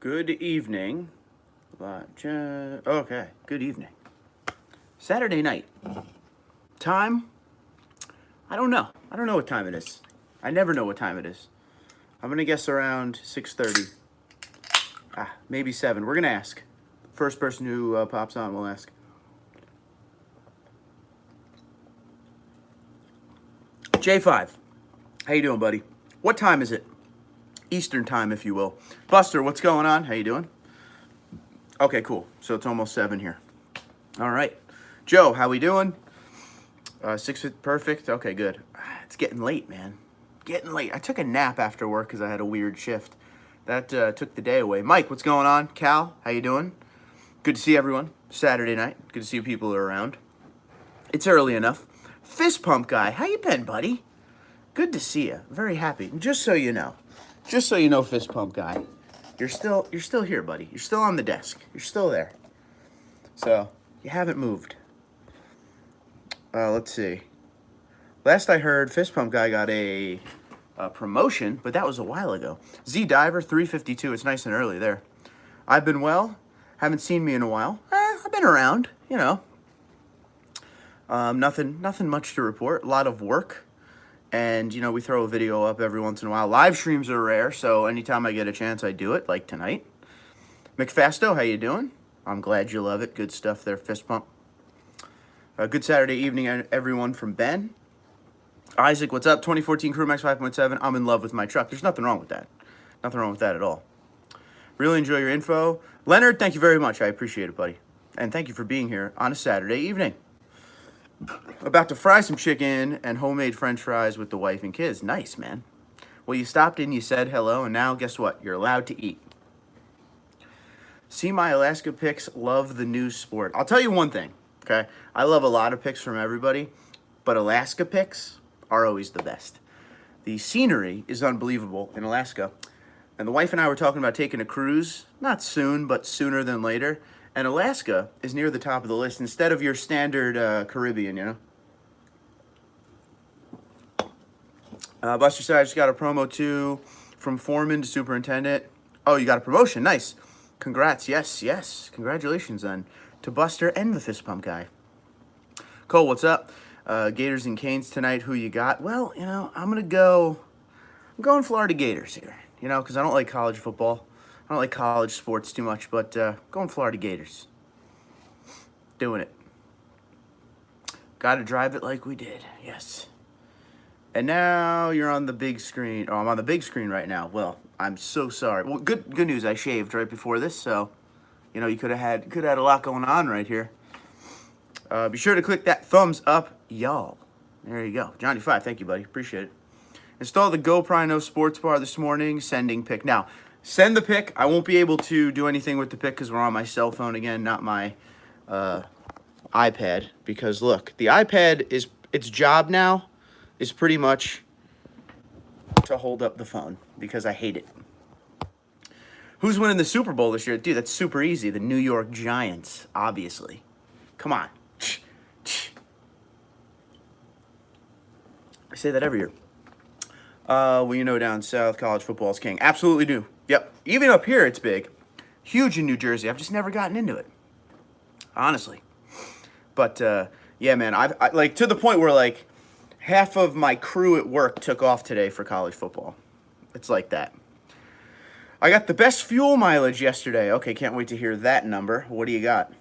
Good evening. Okay, good evening. Saturday night. Time? I don't know. I don't know what time it is. I never know what time it is. I'm gonna guess around 6:30. Maybe 7. We're gonna ask. First person who pops on will ask. J5. How you doing, buddy? What time is it? Eastern time, if you will. Buster, what's going on? How you doing? Okay, cool. So it's almost 7 here. All right. Joe, how we doing? 6 perfect. Okay, good. It's getting late, man. Getting late. I took a nap after work because I had a weird shift. That took the day away. Mike, what's going on? Cal, how you doing? Good to see everyone. Saturday night. Good to see people are around. It's early enough. Fist pump guy, how you been, buddy? Good to see you. Very happy. And just so you know, fist pump guy, you're still here, buddy. You're still on the desk. You're still there. So you haven't moved. Let's see. Last I heard, fist pump guy got a promotion, but that was a while ago. Z Diver 352. It's nice and early there. I've been well. Haven't seen me in a while. I've been around. You know. Nothing much to report. A lot of work. And, you know, we throw a video up every once in a while. Live streams are rare, so anytime I get a chance, I do it, like tonight. McFasto, how you doing? I'm glad you love it. Good stuff there, fist pump. Good Saturday evening, everyone, from Ben. Isaac, what's up? 2014 Crew Max 5.7. I'm in love with my truck. There's nothing wrong with that. Nothing wrong with that at all. Really enjoy your info. Leonard, thank you very much. I appreciate it, buddy. And thank you for being here on a Saturday evening. About to fry some chicken and homemade french fries with the wife and kids. Nice, man. Well, you stopped in, you said hello, and now guess what? You're allowed to eat. See my Alaska pics, love the new sport. I'll tell you one thing, okay? I love a lot of pics from everybody, but Alaska pics are always the best. The scenery is unbelievable in Alaska. And the wife and I were talking about taking a cruise, not soon, but sooner than later. And Alaska is near the top of the list instead of your standard Caribbean, you know? Buster said, I just got a promo too, from foreman to superintendent. Oh, you got a promotion. Nice. Congrats. Yes. Congratulations then to Buster and the fist pump guy. Cole, what's up? Gators and Canes tonight. Who you got? Well, you know, I'm going Florida Gators here, you know, because I don't like college football. I don't like college sports too much, but going Florida Gators. Doing it. Got to drive it like we did. Yes. And now you're on the big screen. Oh, I'm on the big screen right now. Well, I'm so sorry. Well, good news. I shaved right before this, so you know you could have had a lot going on right here. Be sure to click that thumbs up, y'all. There you go. Johnny 5, thank you, buddy. Appreciate it. Install the GoPro Sports Bar this morning. Sending pic now. Send the pic. I won't be able to do anything with the pic because we're on my cell phone again, not my iPad. Because look, the iPad its job now is pretty much to hold up the phone because I hate it. Who's winning the Super Bowl this year? Dude, that's super easy. The New York Giants, obviously. Come on. I say that every year. Well, you know, down south, college football is king. Absolutely do. Yep. Even up here, it's big. Huge in New Jersey. I've just never gotten into it. Honestly. But, yeah, man, I like, to the point where, like, half of my crew at work took off today for college football. It's like that. I got the best fuel mileage yesterday. Okay, can't wait to hear that number. What do you got?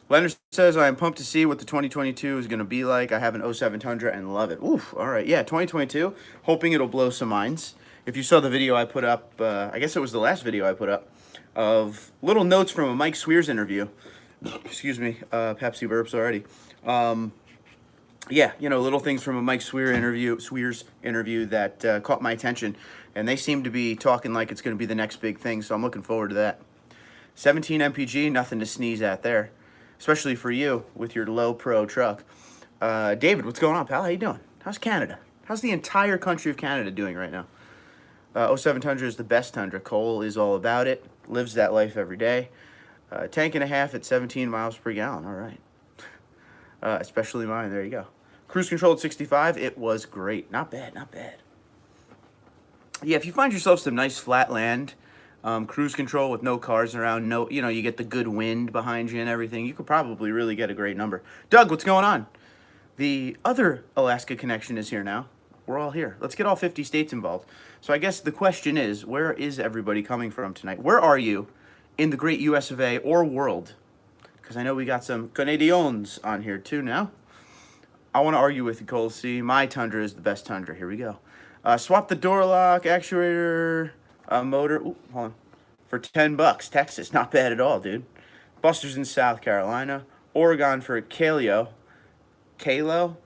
Leonard says, I am pumped to see what the 2022 is going to be like. I have an 07 Tundra and love it. Oof, all right. Yeah, 2022. Hoping it'll blow some minds. If you saw the video I put up, I guess it was the last video I put up, of little notes from a Mike Swears interview. Excuse me, Pepsi burps already. Yeah, you know, little things from a Mike Swears interview that caught my attention. And they seem to be talking like it's going to be the next big thing, so I'm looking forward to that. 17 MPG, nothing to sneeze at there. Especially for you with your low pro truck. David, what's going on, pal? How you doing? How's Canada? How's the entire country of Canada doing right now? 07 Tundra is the best Tundra. Cole is all about it. Lives that life every day. Tank and a half at 17 miles per gallon. All right. Especially mine. There you go. Cruise control at 65. It was great. Not bad. Not bad. Yeah, if you find yourself some nice flat land, Cruise control with no cars around. No, you know, you get the good wind behind you and everything. You could probably really get a great number. Doug, what's going on? The other Alaska connection is here now. We're all here. Let's get all 50 states involved. So I guess the question is, where is everybody coming from tonight? Where are you in the great US of A or world? Because I know we got some Canadians on here too now. I want to argue with you, Cole C. My Tundra is the best Tundra. Here we go. Swap the door lock, actuator, motor. Ooh, hold on. For $10, Texas. Not bad at all, dude. Buster's in South Carolina. Oregon for Kaleo. Kalo?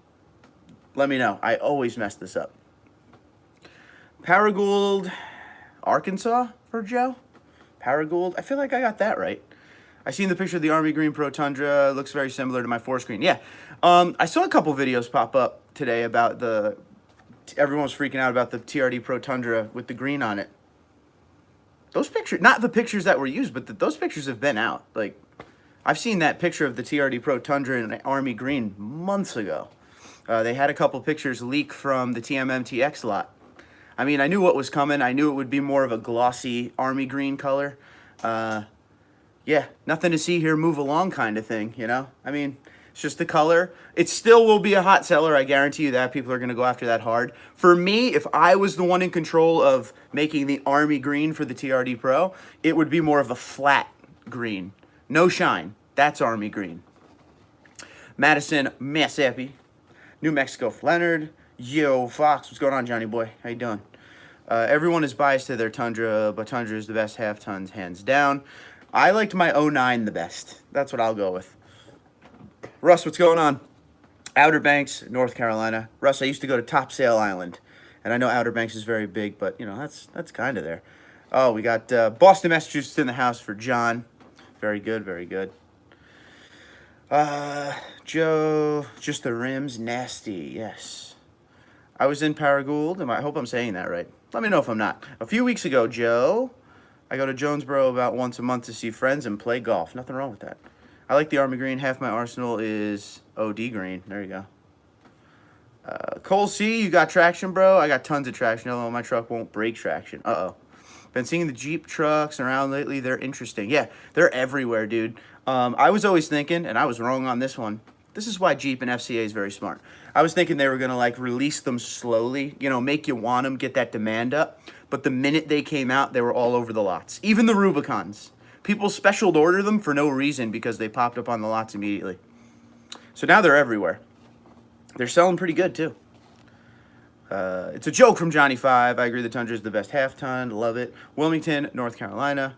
Let me know. I always mess this up. Paragould, Arkansas for Joe. Paragould. I feel like I got that right. I seen the picture of the Army Green Pro Tundra. It looks very similar to my forest green. Yeah. I saw a couple videos pop up today about everyone was freaking out about the TRD Pro Tundra with the green on it. Those pictures, not the pictures that were used, but those pictures have been out. Like, I've seen that picture of the TRD Pro Tundra in Army Green months ago. They had a couple pictures leak from the TMMTX lot. I mean, I knew what was coming. I knew it would be more of a glossy Army Green color. Yeah, nothing to see here, move along kind of thing, you know? I mean, it's just the color. It still will be a hot seller, I guarantee you that. People are going to go after that hard. For me, if I was the one in control of making the Army Green for the TRD Pro, it would be more of a flat green. No shine. That's Army Green. Madison, Mississippi. New Mexico for Leonard. Yo, Fox. What's going on, Johnny boy? How you doing? Everyone is biased to their Tundra, but Tundra is the best half tons, hands down. I liked my 09 the best. That's what I'll go with. Russ, what's going on? Outer Banks, North Carolina. Russ, I used to go to Topsail Island, and I know Outer Banks is very big, but, you know, that's kind of there. Oh, we got Boston, Massachusetts in the house for John. Very good, very good. Joe, just the rims, nasty, yes. I was in Paragould, I hope I'm saying that right. Let me know if I'm not. A few weeks ago, Joe, I go to Jonesboro about once a month to see friends and play golf. Nothing wrong with that. I like the Army Green. Half my arsenal is OD Green. There you go. Cole C, you got traction, bro? I got tons of traction, although my truck won't break traction. Uh-oh. Been seeing the Jeep trucks around lately. They're interesting. Yeah, they're everywhere, dude. I was always thinking, and I was wrong on this one. This is why Jeep and FCA is very smart. I was thinking they were going to, like, release them slowly, you know, make you want them, get that demand up. But the minute they came out, they were all over the lots. Even the Rubicons. People special order them for no reason because they popped up on the lots immediately. So now they're everywhere. They're selling pretty good, too. It's a joke from Johnny 5. I agree the Tundra is the best half ton. Love it. Wilmington, North Carolina.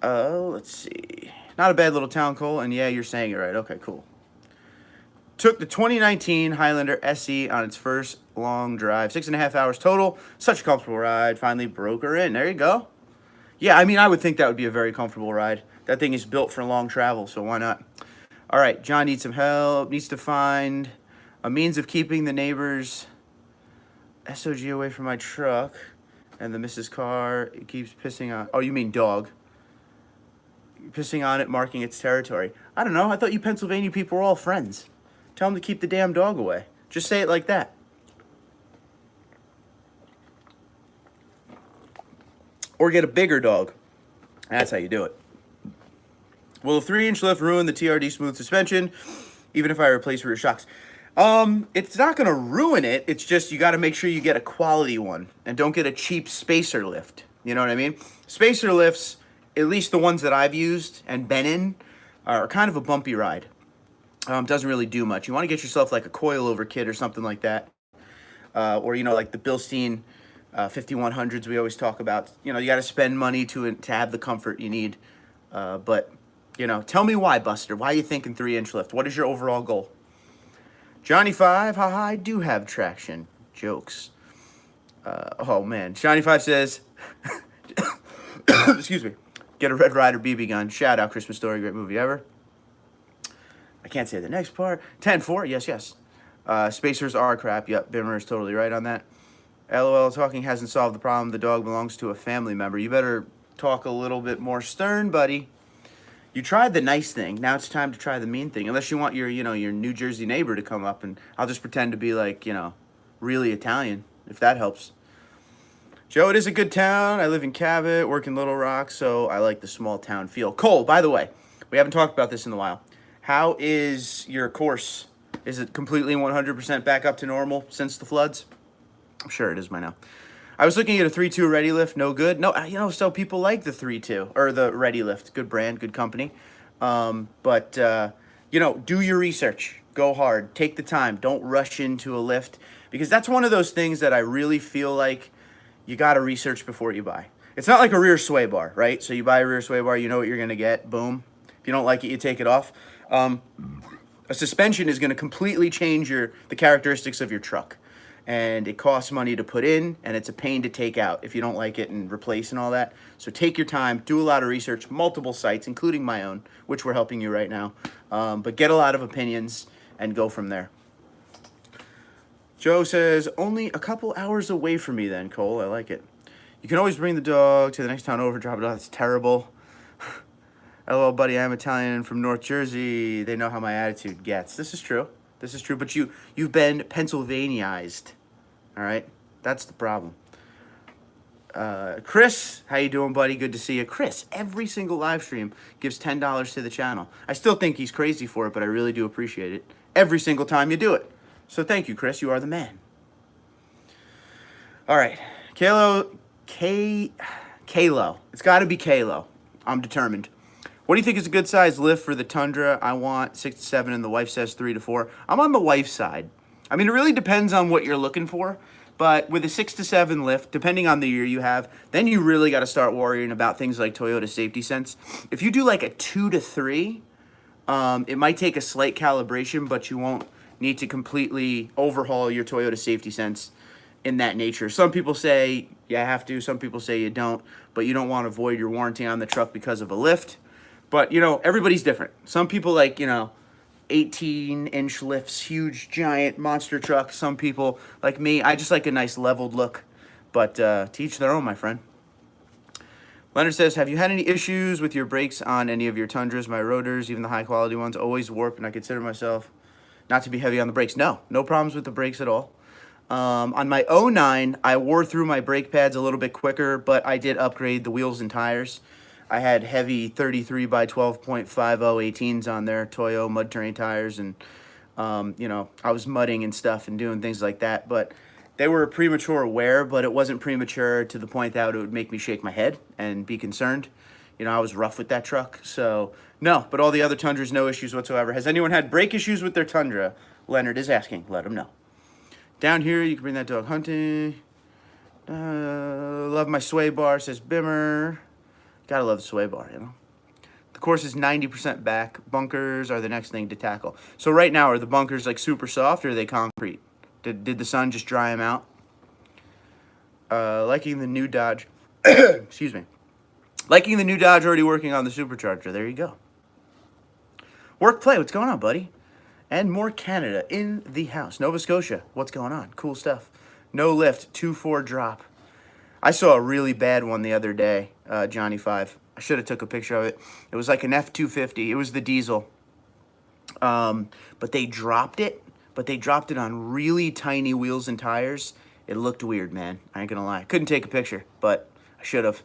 Let's see. Not a bad little town, Cole. And yeah, you're saying it right. Okay, cool. Took the 2019 Highlander SE on its first long drive. 6.5 hours total. Such a comfortable ride. Finally broke her in. There you go. Yeah, I mean, I would think that would be a very comfortable ride. That thing is built for long travel, so why not? All right, John needs some help. Needs to find a means of keeping the neighbors SOG away from my truck. And the Mrs. Car, it keeps pissing on... Oh, you mean dog. Pissing on it, marking its territory. I don't know. I thought you Pennsylvania people were all friends. Tell them to keep the damn dog away. Just say it like that. Or get a bigger dog. That's how you do it. Will a 3-inch lift ruin the TRD smooth suspension, even if I replace rear shocks? It's not going to ruin it. It's just you got to make sure you get a quality one. And don't get a cheap spacer lift. You know what I mean? Spacer lifts, at least the ones that I've used and been in, are kind of a bumpy ride. Doesn't really do much. You want to get yourself like a coilover kit or something like that. Or, you know, like the Bilstein 5100s we always talk about. You know, you got to spend money to have the comfort you need. But, you know, tell me why, Buster. Why are you thinking 3-inch lift? What is your overall goal? Johnny 5, haha, I do have traction. Jokes. Oh, man. Johnny 5 says, excuse me, get a Red Ryder BB gun. Shout out, Christmas Story, great movie ever. I can't say the next part. 10-4, yes, yes. Spacers are crap. Yep, Bimmer is totally right on that. LOL, talking hasn't solved the problem. The dog belongs to a family member. You better talk a little bit more stern, buddy. You tried the nice thing. Now it's time to try the mean thing. Unless you want your, you know, your New Jersey neighbor to come up, and I'll just pretend to be like, you know, really Italian, if that helps. Joe, it is a good town. I live in Cabot, work in Little Rock, so I like the small town feel. Cole, by the way, we haven't talked about this in a while. How is your course? Is it completely 100% back up to normal since the floods? I'm sure it is by now. I was looking at a 3.2 Ready Lift, no good. No, so people like the 3.2 or the Ready Lift. Good brand, good company. But do your research. Go hard. Take the time. Don't rush into a lift because that's one of those things that I really feel like you got to research before you buy. It's not like a rear sway bar, right? So you buy a rear sway bar, you know what you're going to get. Boom. If you don't like it, you take it off. A suspension is going to completely change the characteristics of your truck. And it costs money to put in, and it's a pain to take out if you don't like it and replace and all that. So take your time, do a lot of research, multiple sites, including my own, which we're helping you right now. But get a lot of opinions and go from there. Joe says, only a couple hours away from me then, Cole. I like it. You can always bring the dog to the next town over, drop it off. That's terrible. Hello, buddy. I'm Italian from North Jersey. They know how my attitude gets. This is true. This is true. But you've been Pennsylvaniaized. All right? That's the problem. Chris, how you doing, buddy? Good to see you. Chris, every single live stream gives $10 to the channel. I still think he's crazy for it, but I really do appreciate it. Every single time you do it. So thank you, Chris. You are the man. All right. Kalo. It's got to be Kalo. I'm determined. What do you think is a good size lift for the Tundra? I want 6 to 7 and the wife says 3 to 4. I'm on the wife's side. I mean, it really depends on what you're looking for. But with a 6 to 7 lift, depending on the year you have, then you really got to start worrying about things like Toyota Safety Sense. If you do like a 2 to 3, it might take a slight calibration, but you won't need to completely overhaul your Toyota Safety Sense in that nature. Some people say you have to, some people say you don't, but you don't want to void your warranty on the truck because of a lift. But, everybody's different. Some people like, 18-inch lifts, huge, giant monster truck. Some people, like me, I just like a nice leveled look. But to each their own, my friend. Leonard says, have you had any issues with your brakes on any of your Tundras? My rotors, even the high-quality ones, always warp, and I consider myself not to be heavy on the brakes. No problems with the brakes at all. On my 09, I wore through my brake pads a little bit quicker, but I did upgrade the wheels and tires. I had heavy 33 by 12.50 18s on there, Toyo mud terrain tires, and I was mudding and stuff and doing things like that. But they were a premature wear, but it wasn't premature to the point that it would make me shake my head and be concerned. I was rough with that truck, so no. But all the other Tundras, no issues whatsoever. Has anyone had brake issues with their Tundra? Leonard is asking. Let him know. Down here, you can bring that dog hunting. Love my sway bar, says Bimmer. Gotta love the sway bar, The course is 90% back. Bunkers are the next thing to tackle. So right now, are the bunkers like super soft or are they concrete? Did the sun just dry them out? Liking the new Dodge. Excuse me. Liking the new Dodge, already working on the supercharger. There you go. Work play, what's going on, buddy? And more Canada in the house. Nova Scotia, what's going on? Cool stuff. No lift, 2.4 drop. I saw a really bad one the other day, Johnny 5. I should have took a picture of it. It was like an F250. It was the diesel. But they dropped it. But they dropped it on really tiny wheels and tires. It looked weird, man. I ain't gonna lie. Couldn't take a picture, but I should have.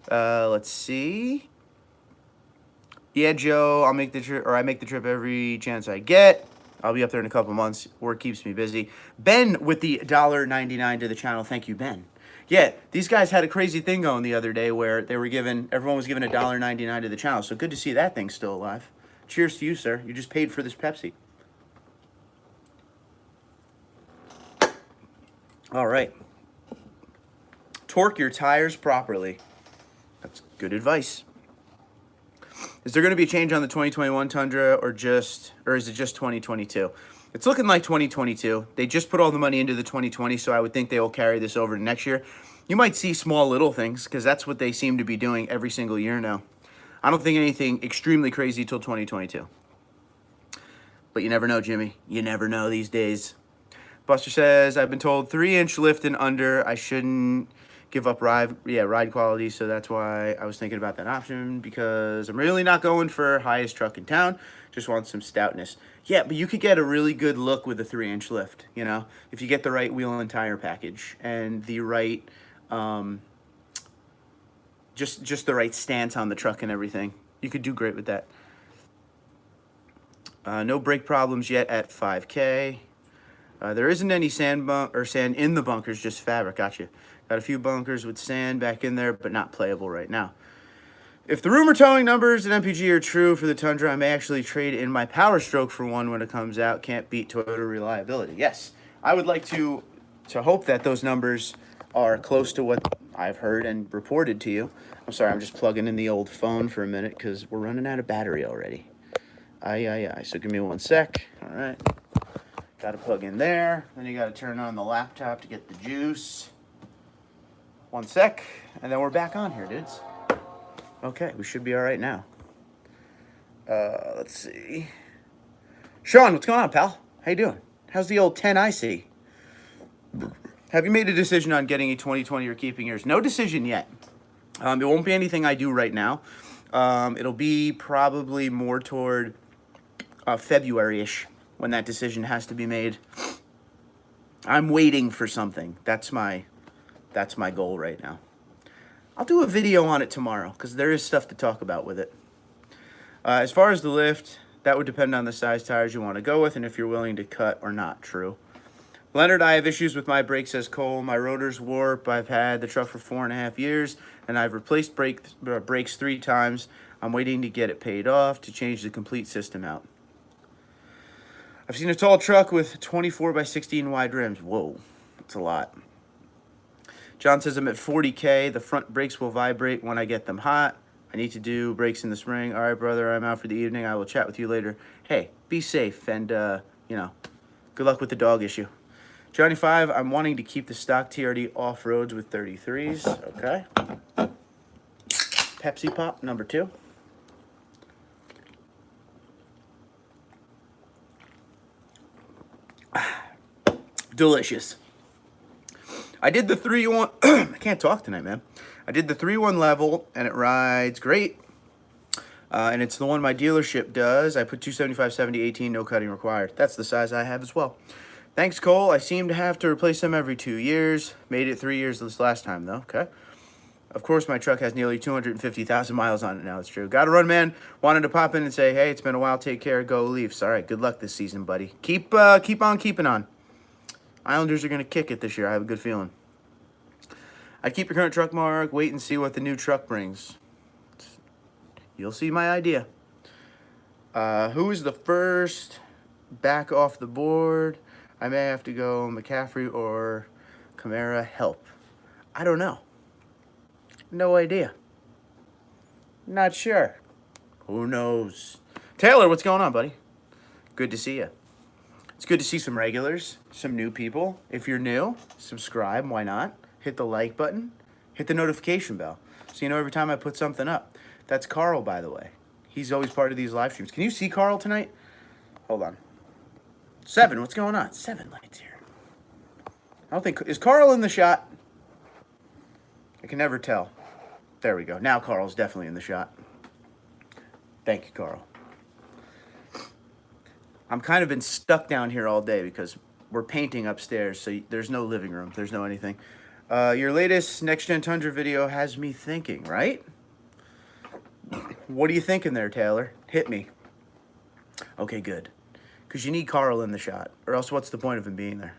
Let's see. Yeah, Joe, I make the trip every chance I get. I'll be up there in a couple months. Work keeps me busy. Ben with the $1.99 to the channel. Thank you, Ben. Yeah, these guys had a crazy thing going the other day where everyone was giving $1.99 to the channel. So good to see that thing still alive. Cheers to you, sir. You just paid for this Pepsi. All right. Torque your tires properly. That's good advice. Is there going to be a change on the 2021 Tundra or is it just 2022? It's looking like 2022. They just put all the money into the 2020, so I would think they will carry this over to next year. You might see small little things because that's what they seem to be doing every single year now. I don't think anything extremely crazy till 2022. But you never know, Jimmy. You never know these days. Buster says, I've been told 3-inch lift and under, I shouldn't give up ride quality. So that's why I was thinking about that option, because I'm really not going for highest truck in town. Just want some stoutness. Yeah, but you could get a really good look with a 3-inch lift, you know, if you get the right wheel and tire package and the right, just the right stance on the truck and everything. You could do great with that. No brake problems yet at 5K. There isn't any sand in the bunkers, just fabric. Gotcha. Got a few bunkers with sand back in there, but not playable right now. If the rumor towing numbers at MPG are true for the Tundra, I may actually trade in my Power Stroke for one when it comes out. Can't beat Toyota reliability. Yes, I would like to hope that those numbers are close to what I've heard and reported to you. I'm sorry, I'm just plugging in the old phone for a minute because we're running out of battery already. Aye. So give me 1 sec. All right. Got to plug in there. Then you got to turn on the laptop to get the juice. 1 sec. And then we're back on here, dudes. Okay, we should be all right now. Let's see. Sean, what's going on, pal? How you doing? How's the old 10IC? Have you made a decision on getting a 2020 or keeping yours? No decision yet. It won't be anything I do right now. It'll be probably more toward February-ish when that decision has to be made. I'm waiting for something. That's my goal right now. I'll do a video on it tomorrow because there is stuff to talk about with it. As far as the lift, that would depend on the size tires you want to go with and if you're willing to cut or not. True. Leonard, I have issues with my brakes, says Cole. My rotor's warp. I've had the truck for 4.5 years, and I've replaced brakes 3 times. I'm waiting to get it paid off to change the complete system out. I've seen a tall truck with 24 by 16 wide rims. Whoa, that's a lot. John says I'm at 40K. The front brakes will vibrate when I get them hot. I need to do brakes in the spring. All right, brother, I'm out for the evening. I will chat with you later. Hey, be safe, and, you know, good luck with the dog issue. Johnny 5, I'm wanting to keep the stock TRD off-roads with 33s. Okay. Pepsi Pop, number 2. Delicious. I did the 3-1. I can't talk tonight, man. I did the 3-1 level, and it rides great. And it's the one my dealership does. I put 275, 70, 18, no cutting required. That's the size I have as well. Thanks, Cole. I seem to have to replace them every 2 years. Made it 3 years this last time, though. Okay. Of course, my truck has nearly 250,000 miles on it now. It's true. Got to run, man. Wanted to pop in and say, hey, it's been a while. Take care. Go Leafs. All right. Good luck this season, buddy. Keep on keeping on. Islanders are going to kick it this year. I have a good feeling. I'd keep your current truck, Mark. Wait and see what the new truck brings. You'll see my idea. Who is the first back off the board? I may have to go McCaffrey or Kamara. Help. I don't know. No idea. Not sure. Who knows? Taylor, what's going on, buddy? Good to see you. It's good to see some regulars, some new people. If you're new, subscribe. Why not? Hit the like button. Hit the notification bell so you know every time I put something up. That's Carl, by the way. He's always part of these live streams. Can you see Carl tonight? Hold on. 7, what's going on? 7 lights here. I don't think... Is Carl in the shot? I can never tell. There we go. Now Carl's definitely in the shot. Thank you, Carl. I'm kind of been stuck down here all day because we're painting upstairs, so there's no living room. There's no anything. Your latest next-gen Tundra video has me thinking, right? What are you thinking there, Taylor? Hit me. Okay, good. Because you need Carl in the shot, or else what's the point of him being there?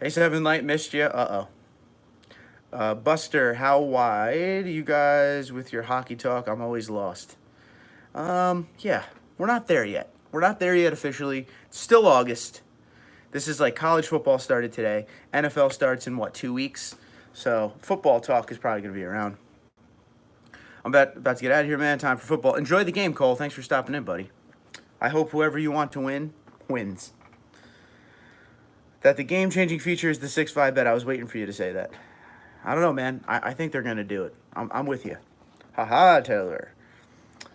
Hey, 7 Light, missed you. Uh-oh. Buster, how wide you guys with your hockey talk? I'm always lost. Yeah, we're not there yet. We're not there yet officially. It's still August. This is like college football started today. NFL starts in, what, 2 weeks? So football talk is probably going to be around. I'm about to get out of here, man. Time for football. Enjoy the game, Cole. Thanks for stopping in, buddy. I hope whoever you want to win, wins. That the game-changing feature is the 6.5 bet. I was waiting for you to say that. I don't know, man. I think they're going to do it. I'm with you. Haha, Taylor.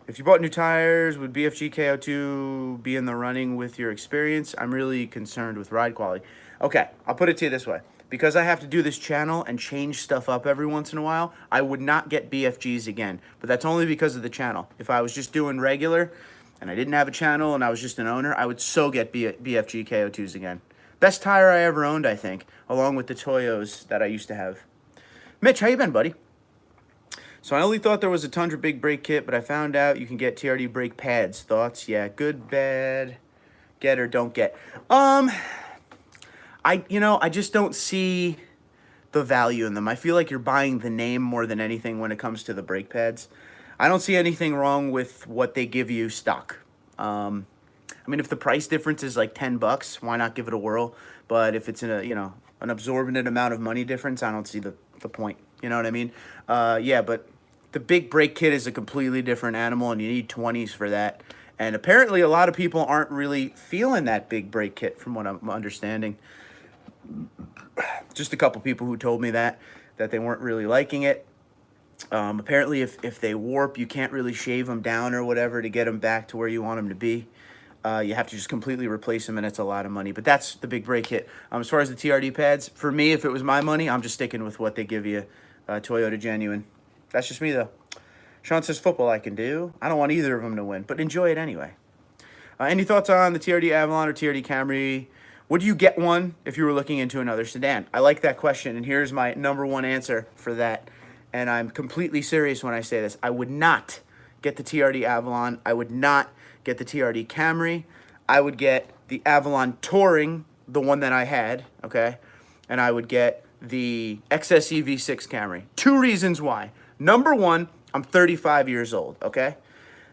If you bought new tires, would BFG KO2 be in the running with your experience? I'm really concerned with ride quality. Okay, I'll put it to you this way. because I have to do this channel and change stuff up every once in a while, I would not get BFGs again. But that's only because of the channel. If I was just doing regular and I didn't have a channel and I was just an owner, I would so get BFG KO2s again. Best tire I ever owned, I think, along with the Toyos that I used to have. Mitch, how you been, buddy? So I only thought there was a Tundra big brake kit, but I found out you can get TRD brake pads. Thoughts? Yeah, good, bad, get or don't get. I just don't see the value in them. I feel like you're buying the name more than anything when it comes to the brake pads. I don't see anything wrong with what they give you stock. I mean, if the price difference is like $10, why not give it a whirl? But if it's in a, an absorbent amount of money difference, I don't see the point. You know what I mean? Yeah, but the big brake kit is a completely different animal, and you need 20s for that. And apparently a lot of people aren't really feeling that big brake kit from what I'm understanding. Just a couple people who told me that they weren't really liking it. Apparently if they warp, you can't really shave them down or whatever to get them back to where you want them to be. You have to just completely replace them, and it's a lot of money. But that's the big brake kit. As far as the TRD pads, for me, if it was my money, I'm just sticking with what they give you, Toyota Genuine. That's just me, though. Sean says, football I can do. I don't want either of them to win, but enjoy it anyway. Any thoughts on the TRD Avalon or TRD Camry? Would you get one if you were looking into another sedan? I like that question, and here's my #1 answer for that. And I'm completely serious when I say this. I would not get the TRD Avalon. I would not get the TRD Camry. I would get the Avalon Touring, the one that I had, okay? And I would get the XSE V6 Camry. 2 reasons why. #1, I'm 35 years old, okay?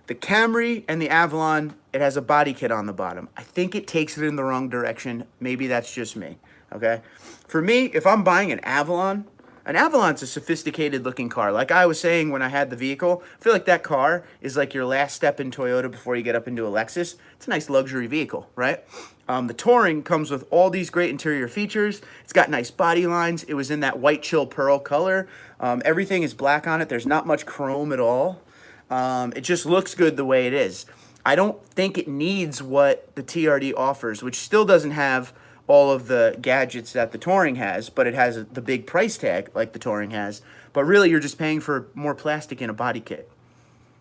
The Camry and the Avalon, it has a body kit on the bottom. I think it takes it in the wrong direction. Maybe that's just me, okay? For me, if I'm buying an Avalon's a sophisticated looking car. Like I was saying when I had the vehicle, I feel like that car is like your last step in Toyota before you get up into a Lexus. It's a nice luxury vehicle, right? The Touring comes with all these great interior features. It's got nice body lines. It was in that white chill pearl color. Everything is black on it. There's not much chrome at all. It just looks good the way it is. I don't think it needs what the TRD offers, which still doesn't have all of the gadgets that the Touring has, but it has the big price tag like the Touring has. But really, you're just paying for more plastic in a body kit.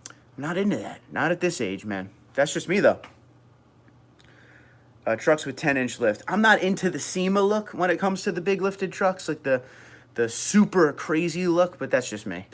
I'm not into that. Not at this age, man. That's just me, though. Trucks with 10-inch lift. I'm not into the SEMA look when it comes to the big lifted trucks, like the super crazy look, but that's just me.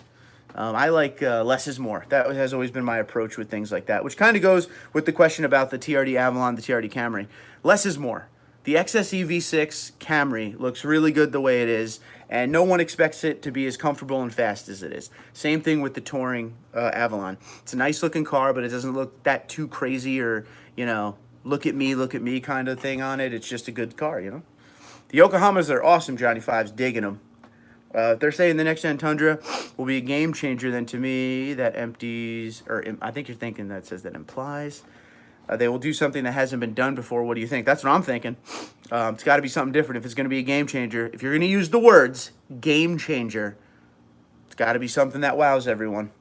I like less is more. That has always been my approach with things like that, which kind of goes with the question about the TRD Avalon, the TRD Camry. Less is more. The XSE V6 Camry looks really good the way it is, and no one expects it to be as comfortable and fast as it is. Same thing with the Touring Avalon. It's a nice looking car, but it doesn't look that too crazy or, look at me kind of thing on it. It's just a good car, The Yokohamas are awesome, Johnny Five's digging them. They're saying the next-gen Tundra will be a game changer, then to me that empties, or I think you're thinking that says that implies. They will do something that hasn't been done before. What do you think? That's what I'm thinking. It's got to be something different if it's going to be a game changer. If you're going to use the words game changer, it's got to be something that wows everyone.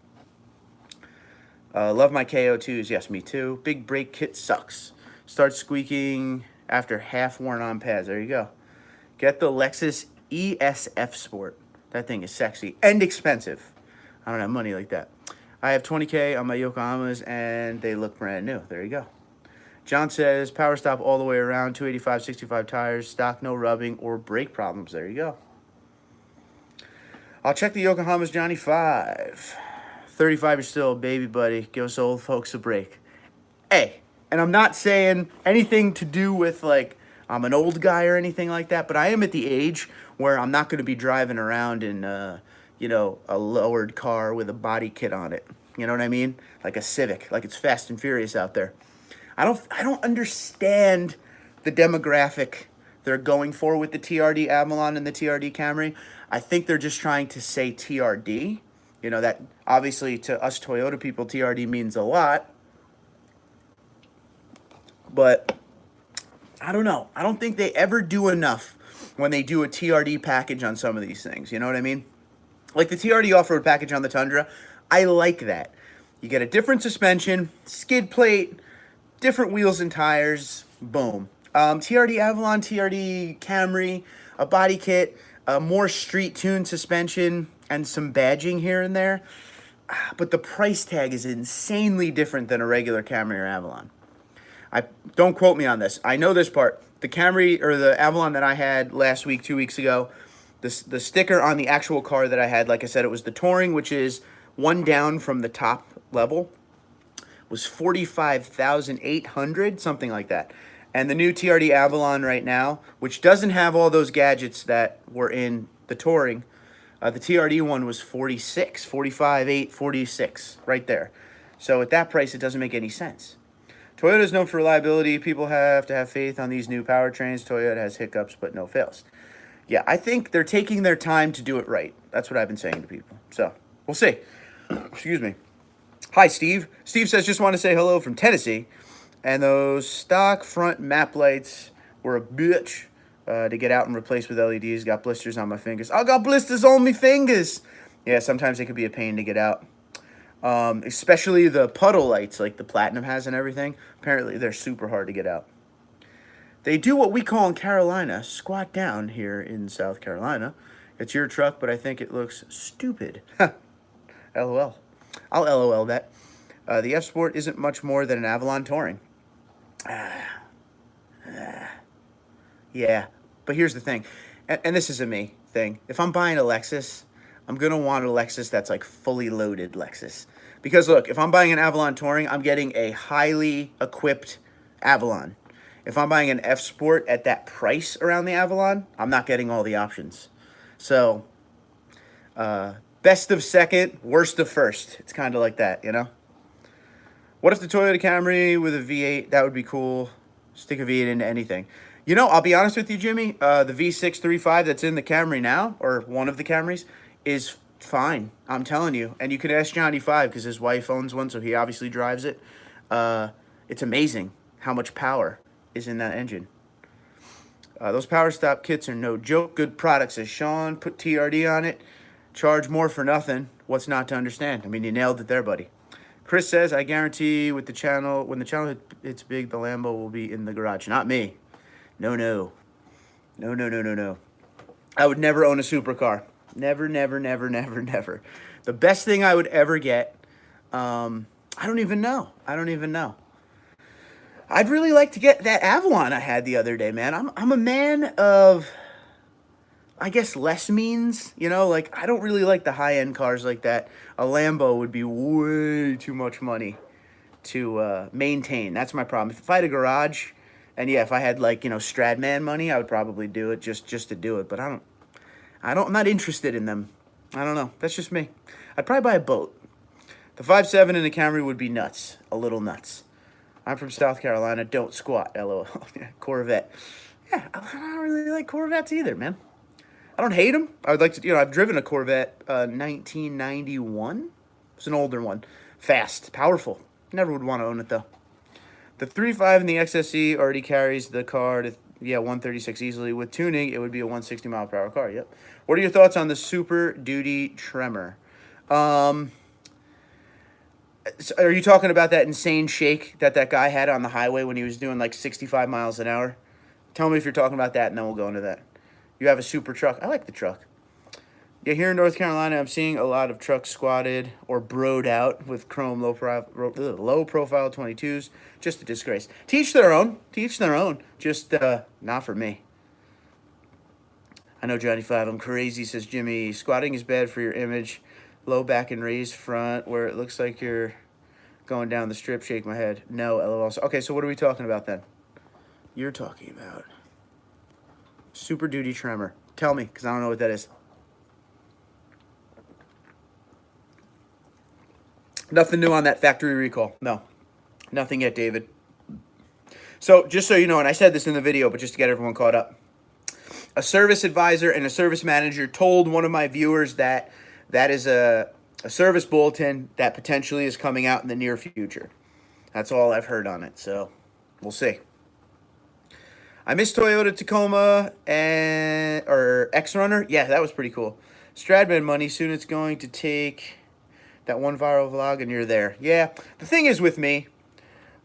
Love my KO2s. Yes, me too. Big brake kit sucks. Starts squeaking after half worn on pads. There you go. Get the Lexus ESF Sport. That thing is sexy and expensive. I don't have money like that. I have 20K on my Yokohamas and they look brand new. There you go. John says power stop all the way around, 285, 65 tires, stock, no rubbing or brake problems. There you go. I'll check the Yokohamas, Johnny 5. 35, you're still a baby, buddy. Give us old folks a break. Hey, and I'm not saying anything to do with like I'm an old guy or anything like that, but I am at the age where I'm not going to be driving around in, a lowered car with a body kit on it. You know what I mean? Like a Civic, like it's Fast and Furious out there. I don't understand the demographic they're going for with the TRD Avalon and the TRD Camry. I think they're just trying to say TRD. That obviously to us Toyota people, TRD means a lot. But I don't know. I don't think they ever do enough when they do a TRD package on some of these things. You know what I mean? Like the TRD off-road package on the Tundra. I like that. You get a different suspension, skid plate, different wheels and tires, boom. TRD Avalon, TRD Camry, a body kit, more street-tuned suspension, and some badging here and there. But the price tag is insanely different than a regular Camry or Avalon. Don't quote me on this. I know this part. The Camry or the Avalon that I had last week, 2 weeks ago, the sticker on the actual car that I had, like I said, it was the Touring, which is one down from the top level, was $45,800, something like that. And the new TRD Avalon right now, which doesn't have all those gadgets that were in the Touring, the TRD one was 46, 45,800, 46, right there. So at that price, it doesn't make any sense. Toyota is known for reliability. People have to have faith on these new powertrains. Toyota has hiccups, but no fails. Yeah, I think they're taking their time to do it right. That's what I've been saying to people. So, we'll see. Excuse me. Hi, Steve. Steve says, just want to say hello from Tennessee. And those stock front map lights were a bitch to get out and replace with LEDs. Got blisters on my fingers. I got blisters on my fingers. Yeah, sometimes they could be a pain to get out. Especially the puddle lights like the Platinum has and everything. Apparently, they're super hard to get out. They do what we call in Carolina, squat down here in South Carolina. It's your truck, but I think it looks stupid. LOL. I'll LOL that. The F-Sport isn't much more than an Avalon Touring. Yeah, but here's the thing, and this is a me thing. If I'm buying a Lexus, I'm going to want a Lexus that's like fully loaded Lexus. Because look, if I'm buying an Avalon Touring, I'm getting a highly equipped Avalon. If I'm buying an F-Sport at that price around the Avalon, I'm not getting all the options. So, best of second, worst of first. It's kind of like that, you know? What if the Toyota Camry with a V8? That would be cool. Stick a V8 into anything. You know, I'll be honest with you, Jimmy. The V635 that's in the Camry now, or one of the Camrys, is fine. I'm telling you. And you could ask Johnny 5 because his wife owns one, so he obviously drives it. It's amazing how much power is in that engine. Those power stop kits are no joke. Good product, says Sean. Put TRD on it. Charge more for nothing. What's not to understand? I mean, you nailed it there, buddy. Chris says, I guarantee with the channel, when the channel hits big, the Lambo will be in the garage. Not me. No, no. No, no, no, no, no. I would never own a supercar. Never, never, never, never, never. The best thing I would ever get, I don't even know. I don't even know. I'd really like to get that Avalon I had the other day, man. I'm a man of, I guess, less means. You know, like, I don't really like the high-end cars like that. A Lambo would be way too much money to maintain. That's my problem. If I had a garage, and yeah, if I had, like, you know, Stradman money, I would probably do it just to do it. But I'm not interested in them. I don't know. That's just me. I'd probably buy a boat. The 5.7 in a Camry would be nuts. A little nuts. I'm from South Carolina. Don't squat. LOL. Corvette. Yeah, I don't really like Corvettes either, man. I don't hate them. I would like to, you know, I've driven a Corvette 1991. It's an older one. Fast. Powerful. Never would want to own it, though. The 3.5 in the XSE already carries the car to, 136 easily. With tuning, it would be a 160 mile per hour car. Yep. What are your thoughts on the Super Duty Tremor? Are you talking about that insane shake that guy had on the highway when he was doing like 65 miles an hour? Tell me if you're talking about that, and then we'll go into that. You have a super truck. I like the truck. Yeah, here in North Carolina, I'm seeing a lot of trucks squatted or broed out with chrome low profile 22s. Just a disgrace. Teach their own. Teach their own. Just not for me. I know Johnny 5. I'm crazy, says Jimmy. Squatting is bad for your image. Low back and raised front where it looks like you're going down the strip. Shake my head. No, LOL. Okay, so what are we talking about then? You're talking about Super Duty Tremor. Tell me, because I don't know what that is. Nothing new on that factory recall. No. Nothing yet, David. So, just so you know, and I said this in the video, but just to get everyone caught up. A service advisor and a service manager told one of my viewers that that is a service bulletin that potentially is coming out in the near future. That's all I've heard on it, so we'll see. I miss Toyota Tacoma or X-Runner. Yeah, that was pretty cool. Stradman money. Soon it's going to take that one viral vlog and you're there. Yeah, the thing is with me,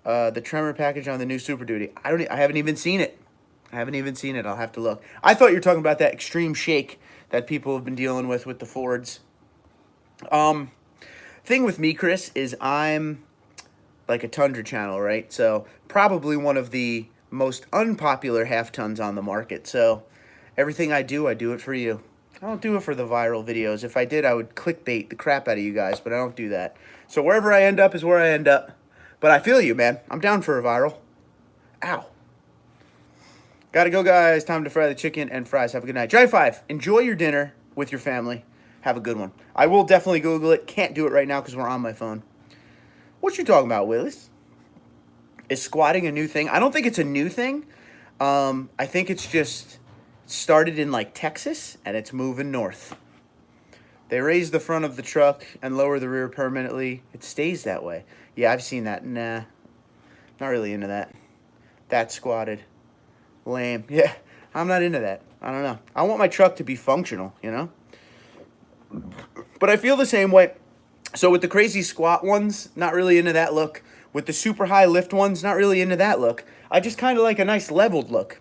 the Tremor package on the new Super Duty, I haven't even seen it. I haven't even seen it. I'll have to look. I thought you were talking about that extreme shake that people have been dealing with the Fords. Thing with me, Chris, is I'm like a Tundra channel, right? So probably one of the most unpopular half tons on the market. So everything I do it for you. I don't do it for the viral videos. If I did, I would clickbait the crap out of you guys, but I don't do that. So wherever I end up is where I end up. But I feel you, man. I'm down for a viral. Ow. Gotta go, guys. Time to fry the chicken and fries. Have a good night. Giant 5, enjoy your dinner with your family. Have a good one. I will definitely Google it. Can't do it right now because we're on my phone. What you talking about, Willis? Is squatting a new thing? I don't think it's a new thing. I think it's just started in like Texas and it's moving north. They raise the front of the truck and lower the rear permanently. It stays that way. Yeah, I've seen that. Nah, not really into that. That's squatted. Lame. Yeah, I'm not into that. I don't know. I want my truck to be functional, you know? But I feel the same way. So with the crazy squat ones, not really into that look. With the super high lift ones, not really into that look. I just kind of like a nice leveled look.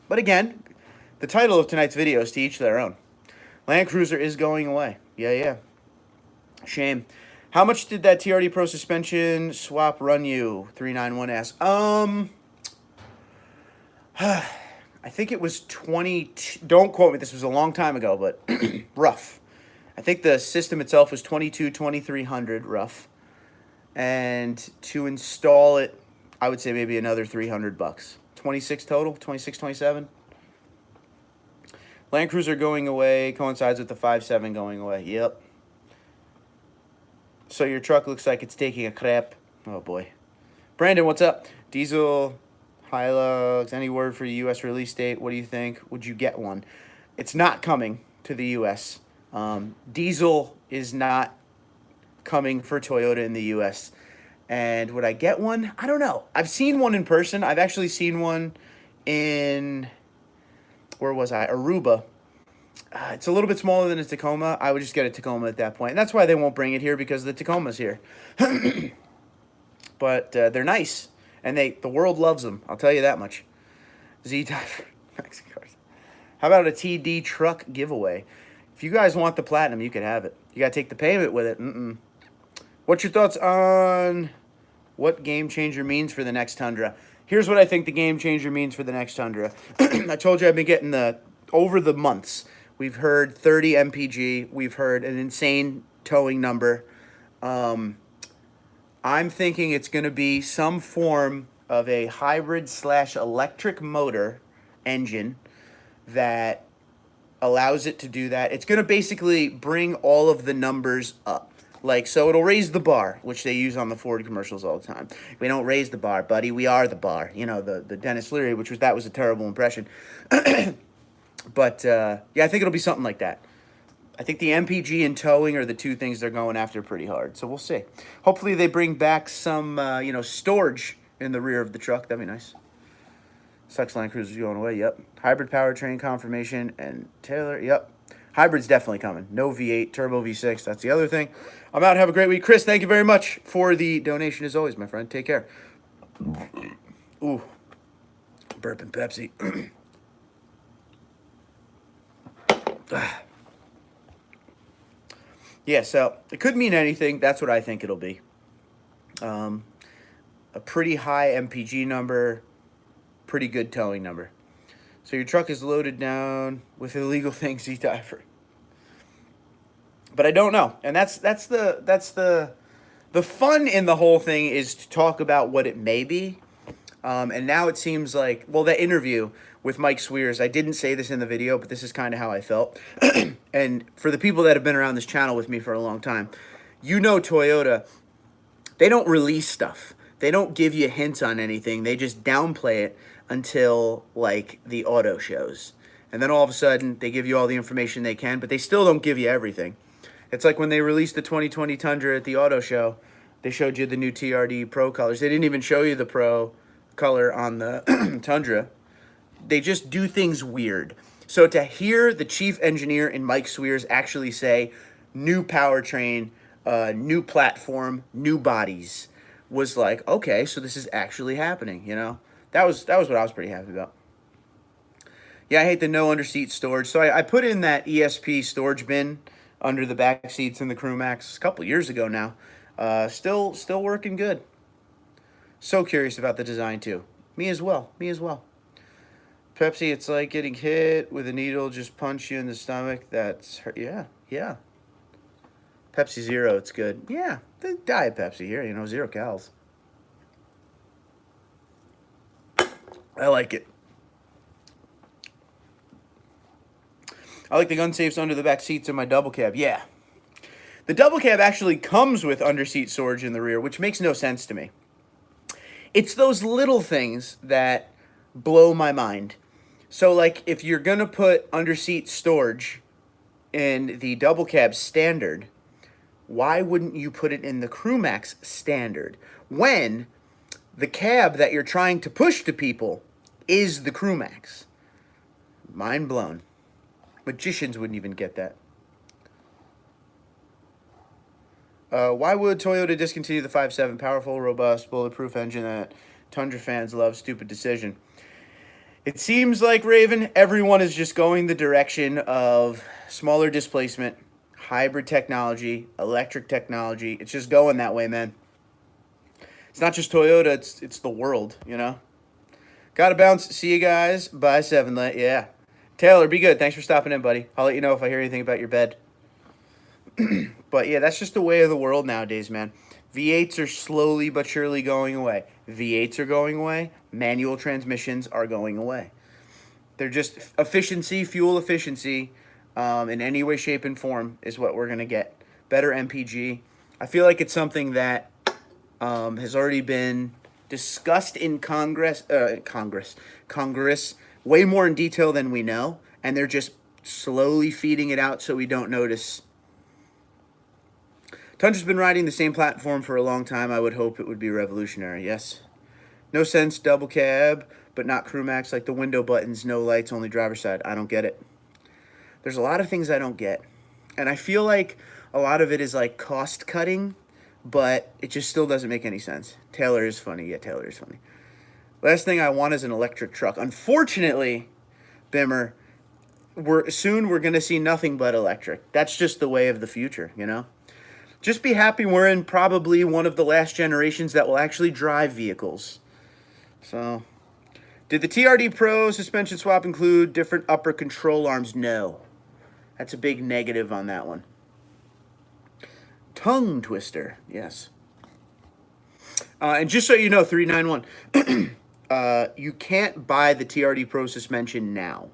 But again, the title of tonight's video is to each their own. Land Cruiser is going away. Yeah. Shame. How much did that TRD Pro suspension swap run you? 391 asks. I think it was 20. Don't quote me. This was a long time ago, but rough. I think the system itself was 2300 rough. And to install it, I would say maybe another $300. 26 total, 26, 27. Land Cruiser going away coincides with the 5.7 going away. Yep. So your truck looks like it's taking a crap. Oh boy. Brandon, what's up? Diesel, Hilux, any word for U.S. release date? What do you think? Would you get one? It's not coming to the U.S. Diesel is not coming for Toyota in the U.S. And would I get one? I don't know. I've seen one in person. I've actually seen one in, where was I? Aruba. It's a little bit smaller than a Tacoma. I would just get a Tacoma at that point. And that's why they won't bring it here, because the Tacoma's here. But they're nice. And the world loves them. I'll tell you that much. Z-Diver. How about a TD truck giveaway? If you guys want the platinum, you could have it. You got to take the payment with it. What's your thoughts on what game changer means for the next Tundra? Here's what I think the game changer means for the next Tundra. I told you I've been getting over the months. We've heard 30 MPG. We've heard an insane towing number. I'm thinking it's going to be some form of a hybrid/electric motor engine that allows it to do that. It's going to basically bring all of the numbers up. Like, so it'll raise the bar, which they use on the Ford commercials all the time. We don't raise the bar, buddy. We are the bar. You know, the Dennis Leary, that was a terrible impression. But, yeah, I think it'll be something like that. I think the MPG and towing are the two things they're going after pretty hard. So we'll see. Hopefully they bring back some, storage in the rear of the truck. That'd be nice. Sucks Land Cruiser's going away. Yep. Hybrid powertrain confirmation and Taylor. Yep. Hybrid's definitely coming. No V8, turbo V6. That's the other thing. I'm out. Have a great week. Chris, thank you very much for the donation as always, my friend. Take care. Ooh. Burping Pepsi. Yeah, so it could mean anything. That's what I think it'll be. A pretty high MPG number, pretty good towing number. So your truck is loaded down with illegal things, Z-Diver. But I don't know. And that's the fun in the whole thing is to talk about what it may be. And now it seems like, well, that interview with Mike Swears, I didn't say this in the video, but this is kind of how I felt. And for the people that have been around this channel with me for a long time, Toyota, they don't release stuff. They don't give you hints on anything. They just downplay it until, like, the auto shows. And then all of a sudden, they give you all the information they can, but they still don't give you everything. It's like when they released the 2020 Tundra at the auto show, they showed you the new TRD Pro colors. They didn't even show you the Pro color on the Tundra. They just do things weird. So to hear the chief engineer in Mike Swears actually say, new powertrain, new platform, new bodies, was like, okay, so this is actually happening, you know? That was what I was pretty happy about. Yeah, I hate the no under seat storage. So I put in that ESP storage bin under the back seats in the Crew Max a couple years ago now. Still working good. So curious about the design too. Me as well. Me as well. Pepsi, it's like getting hit with a needle, just punch you in the stomach. That's hurt. Yeah, yeah. Pepsi Zero, it's good. Yeah, the Diet Pepsi here, 0 calories. I like it. I like the gun safes under the back seats in my double cab. Yeah. The double cab actually comes with under-seat storage in the rear, which makes no sense to me. It's those little things that blow my mind. So, like, if you're going to put under-seat storage in the double cab standard, why wouldn't you put it in the Crew Max standard when the cab that you're trying to push to people is the Crew Max? Mind blown. Magicians wouldn't even get that. Why would Toyota discontinue the 5.7? Powerful, robust, bulletproof engine that Tundra fans love. Stupid decision. It seems like, Raven, everyone is just going the direction of smaller displacement, hybrid technology, electric technology. It's just going that way, man. It's not just Toyota, it's the world, Gotta bounce. See you guys. Bye, 7 Lit. Yeah. Taylor, be good. Thanks for stopping in, buddy. I'll let you know if I hear anything about your bed. But yeah, that's just the way of the world nowadays, man. V8s are slowly but surely going away. V8s are going away. Manual transmissions are going away. They're just efficiency, fuel efficiency, in any way, shape, and form is what we're going to get. Better MPG. I feel like it's something that has already been discussed in Congress way more in detail than we know, and they're just slowly feeding it out so we don't notice. Tundra's been riding the same platform for a long time. I would hope it would be revolutionary. Yes. No sense, double cab, but not Crew Max, like the window buttons, no lights, only driver's side. I don't get it. There's a lot of things I don't get. And I feel like a lot of it is like cost cutting, but it just still doesn't make any sense. Taylor is funny. Yeah, Taylor is funny. Last thing I want is an electric truck. Unfortunately, Bimmer, we're going to see nothing but electric. That's just the way of the future, Just be happy we're in probably one of the last generations that will actually drive vehicles. So, did the TRD Pro suspension swap include different upper control arms? No. That's a big negative on that one. Tongue twister, yes. And just so you know, 391, you can't buy the TRD Pro suspension now.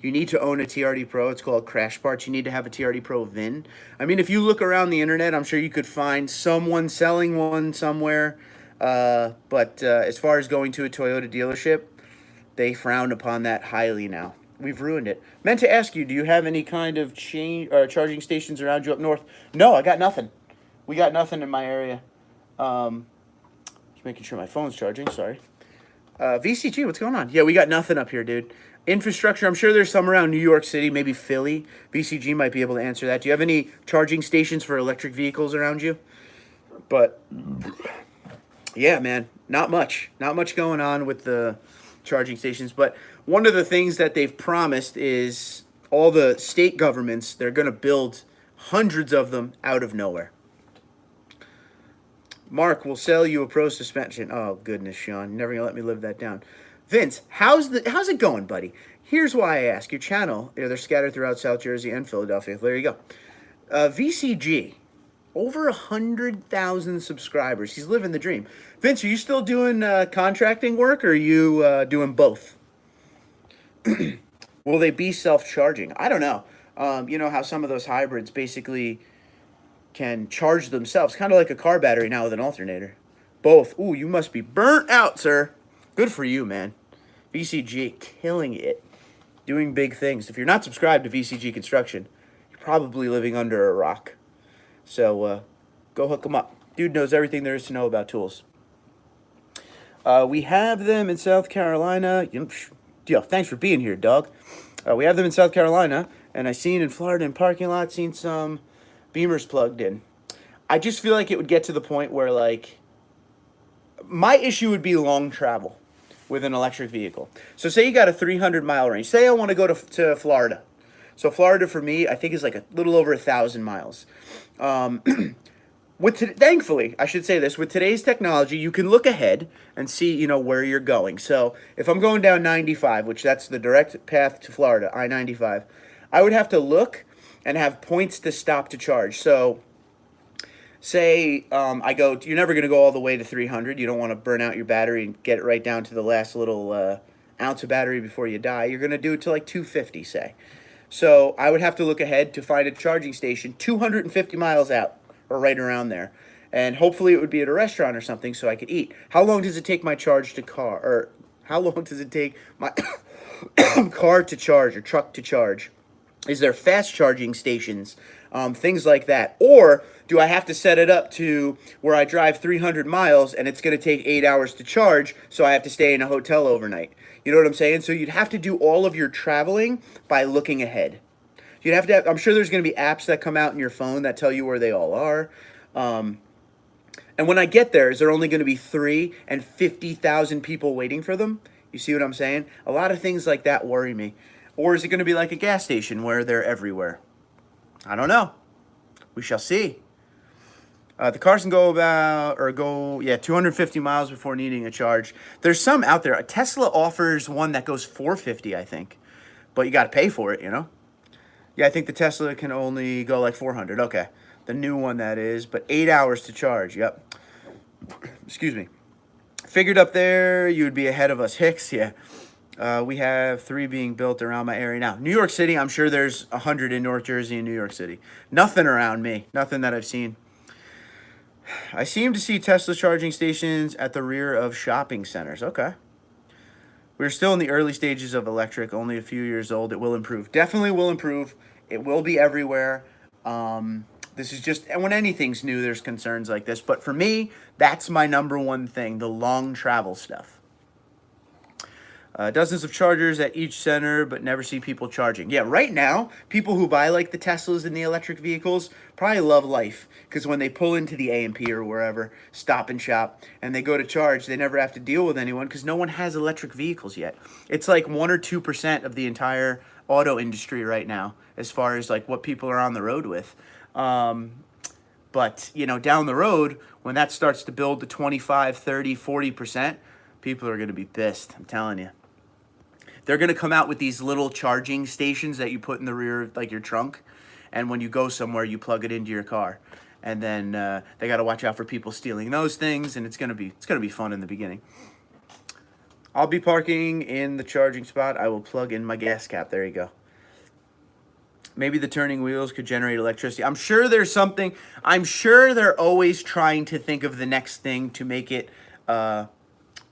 You need to own a TRD Pro. It's called Crash Parts. You need to have a TRD Pro VIN. I mean, if you look around the internet, I'm sure you could find someone selling one somewhere. But as far as going to a Toyota dealership, they frown upon that highly now. We've ruined it. Meant to ask you, do you have any kind of charging stations around you up north? No, I got nothing. We got nothing in my area. Just making sure my phone's charging, sorry. VCG, what's going on? Yeah, we got nothing up here, dude. Infrastructure, I'm sure there's some around New York City, maybe Philly. VCG might be able to answer that. Do you have any charging stations for electric vehicles around you? But, yeah, man, not much. Not much going on with the charging stations. But one of the things that they've promised is all the state governments, they're going to build hundreds of them out of nowhere. Mark will sell you a Pro suspension. Oh, goodness, Sean. You're never going to let me live that down. Vince, how's it going, buddy? Here's why I ask. Your channel, they're scattered throughout South Jersey and Philadelphia. There you go. VCG, over 100,000 subscribers. He's living the dream. Vince, are you still doing contracting work, or are you doing both? Will they be self-charging? I don't know. You know how some of those hybrids basically can charge themselves, kind of like a car battery now with an alternator. Both. Ooh, you must be burnt out, sir. Good for you, man. VCG, killing it. Doing big things. If you're not subscribed to VCG Construction, you're probably living under a rock. So, go hook them up. Dude knows everything there is to know about tools. We have them in South Carolina. Yo, thanks for being here, dog. We have them in South Carolina, and I seen in Florida in parking lot, seen some Beamers plugged in. I just feel like it would get to the point where, like, my issue would be long travel. with an electric vehicle. So say you got a 300-mile range. Say I want to go to Florida. So Florida for me, I think is like a little over 1,000 miles. Thankfully, I should say this, with today's technology, you can look ahead and see, you know, where you're going. So if I'm going down 95, which that's the direct path to Florida, I-95, I would have to look and have points to stop to charge. So say you're never going to go all the way to 300. You don't want to burn out your battery and get it right down to the last little ounce of battery before you die. You're going to do it to like 250, say. So I would have to look ahead to find a charging station 250 miles out, or right around there. And hopefully it would be at a restaurant or something so I could eat. How long does it take my how long does it take my car to charge or truck to charge? Is there fast charging stations? Things like that. Or do I have to set it up to where I drive 300 miles and it's going to take 8 hours to charge, so I have to stay in a hotel overnight? You know what I'm saying? So you'd have to do all of your traveling by looking ahead. You'd have to I'm sure there's going to be apps that come out in your phone that tell you where they all are. And when I get there, is there only going to be 3 and 50,000 people waiting for them? You see what I'm saying? A lot of things like that worry me. Or is it going to be like a gas station where they're everywhere? I don't know. We shall see. The cars can go 250 miles before needing a charge. There's some out there. Tesla offers one that goes 450, I think. But you got to pay for it, you know? Yeah, I think the Tesla can only go like 400. Okay. The new one, that is. But 8 hours to charge. Yep. Excuse me. Figured up there you would be ahead of us. Hicks, yeah. We have 3 being built around my area now. New York City, I'm sure there's 100 in North Jersey and New York City. Nothing around me. Nothing that I've seen. I seem to see Tesla charging stations at the rear of shopping centers. Okay. We're still in the early stages of electric, only a few years old. It will improve. Definitely will improve. It will be everywhere. This is just, and when anything's new, there's concerns like this. But for me, that's my number one thing, the long travel stuff. Dozens of chargers at each center, but never see people charging. Yeah, right now, people who buy like the Teslas and the electric vehicles probably love life, because when they pull into the A&P or wherever, Stop and Shop, and they go to charge, they never have to deal with anyone because no one has electric vehicles yet. It's like 1 or 2% of the entire auto industry right now, as far as like what people are on the road with. But, you know, down the road, when that starts to build to 25, 30, 40%, people are going to be pissed, I'm telling you. They're going to come out with these little charging stations that you put in the rear, like your trunk. And when you go somewhere, you plug it into your car. And then they got to watch out for people stealing those things. And it's going to be fun in the beginning. I'll be parking in the charging spot. I will plug in my gas cap. There you go. Maybe the turning wheels could generate electricity. I'm sure there's something. I'm sure they're always trying to think of the next thing to make it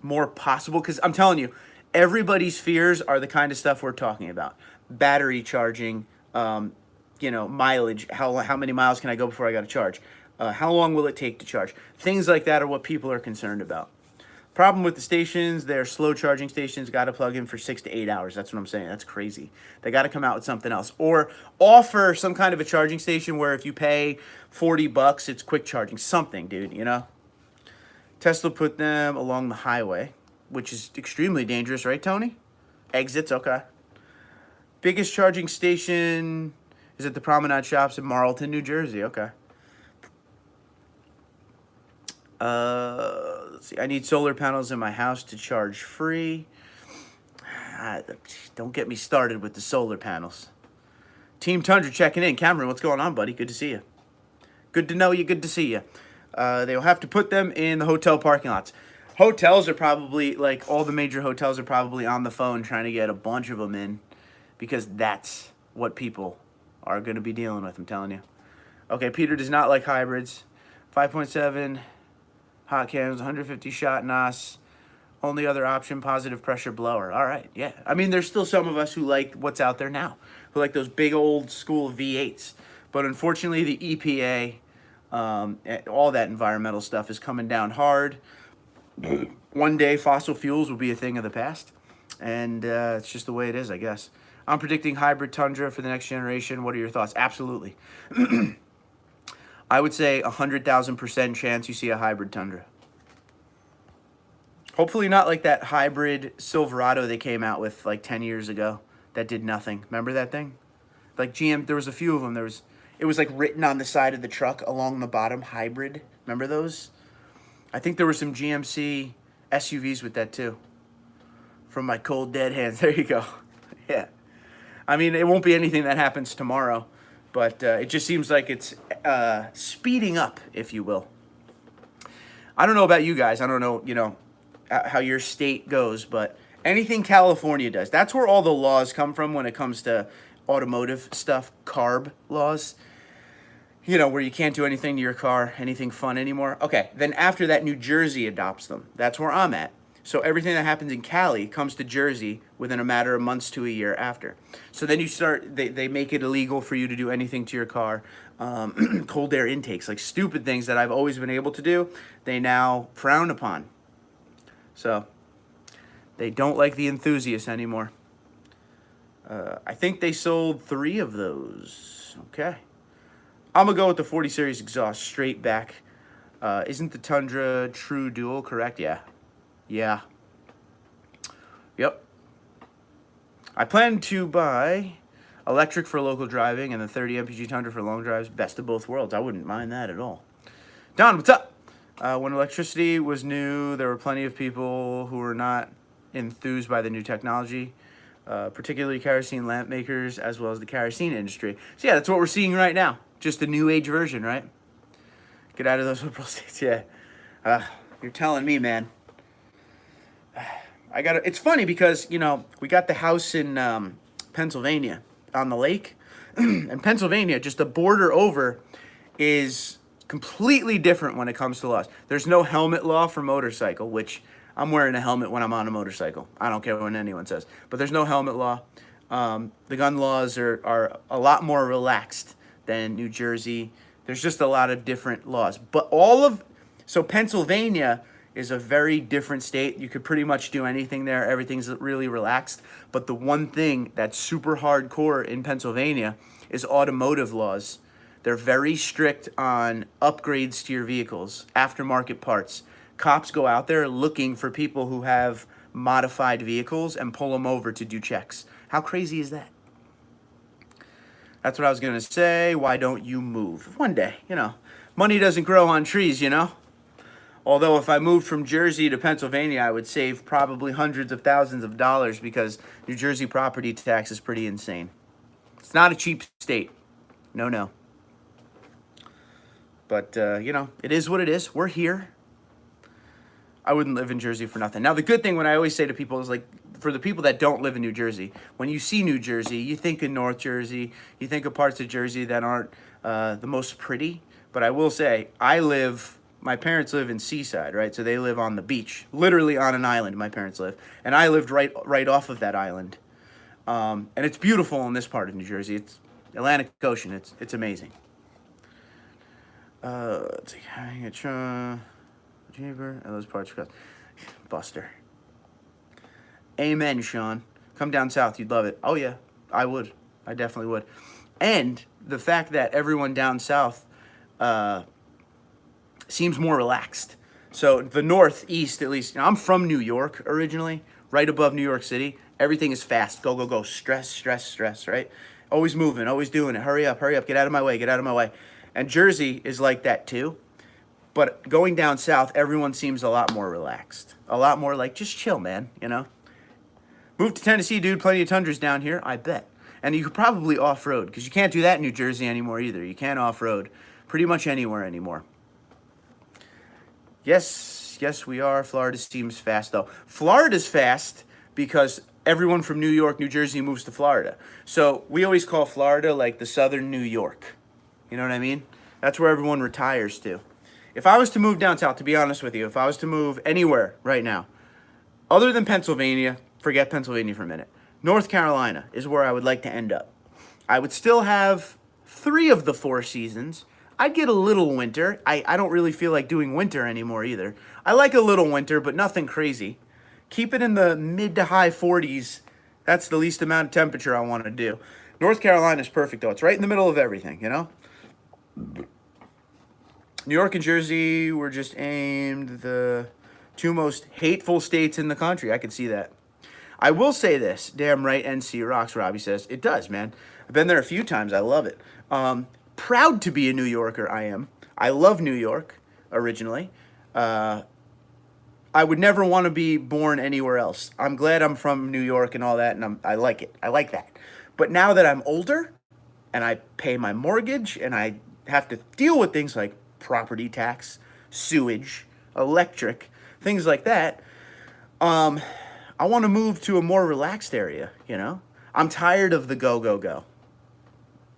more possible. Because I'm telling you, everybody's fears are the kind of stuff we're talking about. Battery charging, you know, mileage. How many miles can I go before I got to charge? How long will it take to charge? Things like that are what people are concerned about. Problem with the stations, they're slow charging stations. Got to plug in for 6 to 8 hours. That's what I'm saying. That's crazy. They got to come out with something else. Or offer some kind of a charging station where if you pay $40, it's quick charging. Something, dude, you know? Tesla put them along the highway, which is extremely dangerous, right, Tony? Exits, okay. Biggest charging station is at the Promenade Shops in Marlton, New Jersey, okay. Let's see. I need solar panels in my house to charge free. Don't get me started with the solar panels. Team Tundra checking in. Cameron, what's going on, buddy? Good to see you. Good to know you. Good to see you. They'll have to put them in the hotel parking lots. Hotels are probably, like, all the major hotels are probably on the phone trying to get a bunch of them in, because that's what people are going to be dealing with, I'm telling you. Okay, Peter does not like hybrids. 5.7 hot cams, 150 shot NOS. Only other option, positive pressure blower. All right, yeah. I mean, there's still some of us who like what's out there now, who like those big old school V8s. But unfortunately, the EPA, all that environmental stuff is coming down hard. One day, fossil fuels will be a thing of the past. And it's just the way it is, I guess. I'm predicting hybrid Tundra for the next generation. What are your thoughts? Absolutely. I would say 100,000% chance you see a hybrid Tundra. Hopefully not like that hybrid Silverado they came out with like 10 years ago that did nothing. Remember that thing? Like GM, there was a few of them. It was like written on the side of the truck along the bottom, hybrid. Remember those? I think there were some GMC SUVs with that too. From my cold dead hands. There you go. Yeah. I mean, it won't be anything that happens tomorrow, but it just seems like it's speeding up, if you will. I don't know about you guys. I don't know, how your state goes, but anything California does, that's where all the laws come from when it comes to automotive stuff, CARB laws. Where you can't do anything to your car, anything fun anymore. Okay, then after that, New Jersey adopts them. That's where I'm at. So everything that happens in Cali comes to Jersey within a matter of months to a year after. So then they make it illegal for you to do anything to your car. Cold air intakes, like stupid things that I've always been able to do, they now frown upon. So they don't like the enthusiasts anymore. I think they sold 3 of those. Okay. I'm going to go with the 40 Series exhaust straight back. Isn't the Tundra true dual correct? Yeah. Yeah. Yep. I plan to buy electric for local driving and the 30 mpg Tundra for long drives. Best of both worlds. I wouldn't mind that at all. Don, what's up? When electricity was new, there were plenty of people who were not enthused by the new technology, particularly kerosene lamp makers as well as the kerosene industry. So yeah, that's what we're seeing right now. Just the new age version, right? Get out of those liberal states. Yeah. You're telling me, man. It's funny because, we got the house in Pennsylvania on the lake. And Pennsylvania, just the border over, is completely different when it comes to laws. There's no helmet law for motorcycle, which I'm wearing a helmet when I'm on a motorcycle. I don't care what anyone says. But there's no helmet law. The gun laws are a lot more relaxed than New Jersey. There's just a lot of different laws. But so Pennsylvania is a very different state. You could pretty much do anything there. Everything's really relaxed. But the one thing that's super hardcore in Pennsylvania is automotive laws. They're very strict on upgrades to your vehicles, aftermarket parts. Cops go out there looking for people who have modified vehicles and pull them over to do checks. How crazy is that? That's what I was going to say. Why don't you move? One day, money doesn't grow on trees, Although if I moved from Jersey to Pennsylvania, I would save probably hundreds of thousands of dollars because New Jersey property tax is pretty insane. It's not a cheap state. No. But, it is what it is. We're here. I wouldn't live in Jersey for nothing. Now, the good thing, what I always say to people is, like, for the people that don't live in New Jersey, when you see New Jersey, you think of North Jersey, you think of parts of Jersey that aren't the most pretty. But I will say, my parents live in Seaside, right? So they live on the beach, literally on an island, my parents live. And I lived right off of that island. And it's beautiful in this part of New Jersey. It's Atlantic Ocean. It's amazing. Let's see. Those parts. Buster. Amen, Sean. Come down south. You'd love it. Oh, yeah. I would. I definitely would. And the fact that everyone down south seems more relaxed. So the Northeast, at least, I'm from New York originally, right above New York City. Everything is fast. Go, go, go. Stress, right? Always moving, always doing it. Hurry up. Get out of my way. And Jersey is like that too. But going down south, everyone seems a lot more relaxed. A lot more like, just chill, man, Move to Tennessee, dude. Plenty of Tundras down here, I bet. And you could probably off-road, because you can't do that in New Jersey anymore either. You can't off-road pretty much anywhere anymore. Yes, we are. Florida seems fast, though. Florida's fast because everyone from New York, New Jersey moves to Florida. So we always call Florida like the southern New York. You know what I mean? That's where everyone retires to. If I was to move down south, to be honest with you, if I was to move anywhere right now, other than Pennsylvania, forget Pennsylvania for a minute, North Carolina is where I would like to end up. I would still have 3 of the 4 seasons. I'd get a little winter. I don't really feel like doing winter anymore either. I like a little winter, but nothing crazy. Keep it in the mid to high 40s. That's the least amount of temperature I want to do. North Carolina is perfect, though. It's right in the middle of everything, New York and Jersey were just aimed the Two most hateful states in the country. I could see that. I will say this. Damn right NC rocks, Robbie says. It does, man. I've been there a few times. I love it. Proud to be a New Yorker, I am. I love New York, originally. I would never want to be born anywhere else. I'm glad I'm from New York and all that, and I like it. I like that. But now that I'm older, and I pay my mortgage, and I have to deal with things like property tax, sewage, electric, things like that, I want to move to a more relaxed area, you know? I'm tired of the go, go, go,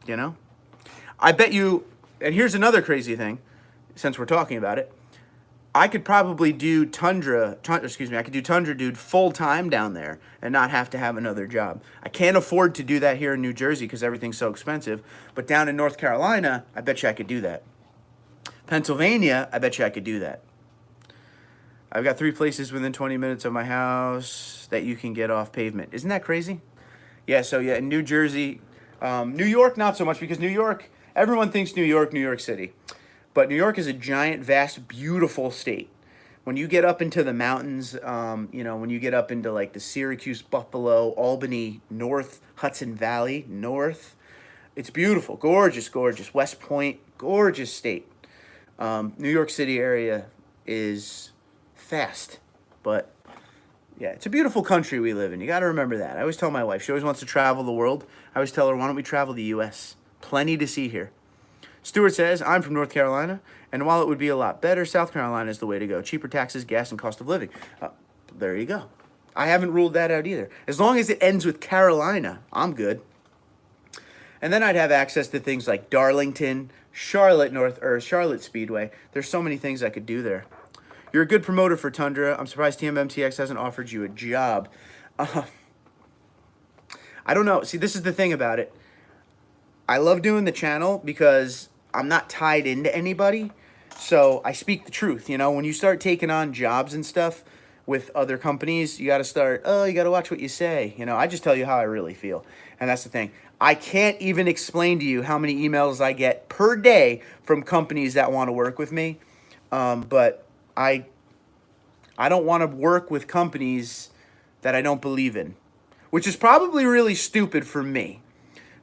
you know? I bet you, and here's another crazy thing, since we're talking about it, I could probably do I could do Tundradude full time down there and not have to have another job. I can't afford to do that here in New Jersey because everything's so expensive, but down in North Carolina, I bet you I could do that. Pennsylvania, I bet you I could do that. I've got 3 places within 20 minutes of my house that you can get off pavement. Isn't that crazy? Yeah, so yeah, in New Jersey, New York, not so much, because New York, everyone thinks New York City. But New York is a giant, vast, beautiful state. When you get up into the mountains, you know, when you get up into like the Syracuse, Buffalo, Albany, North, Hudson Valley, North, it's beautiful, gorgeous, gorgeous. West Point, gorgeous state. New York City area is fast, but yeah, it's a beautiful country we live in. You got to remember that. I always tell my wife, she always wants to travel the world. I always tell her, why don't we travel the U.S.? Plenty to see here. Stuart says, I'm from North Carolina, and while it would be a lot better, South Carolina is the way to go. Cheaper taxes, gas, and cost of living. There you go. I haven't ruled that out either. As long as it ends with Carolina, I'm good. And then I'd have access to things like Darlington, Charlotte Speedway. There's so many things I could do there. You're a good promoter for Tundra. I'm surprised TMMTX hasn't offered you a job. I don't know. See, this is the thing about it. I love doing the channel because I'm not tied into anybody, so I speak the truth. You know, when you start taking on jobs and stuff with other companies, you got to watch what you say. You know, I just tell you how I really feel, and that's the thing. I can't even explain to you how many emails I get per day from companies that want to work with me, but I don't want to work with companies that I don't believe in, which is probably really stupid for me,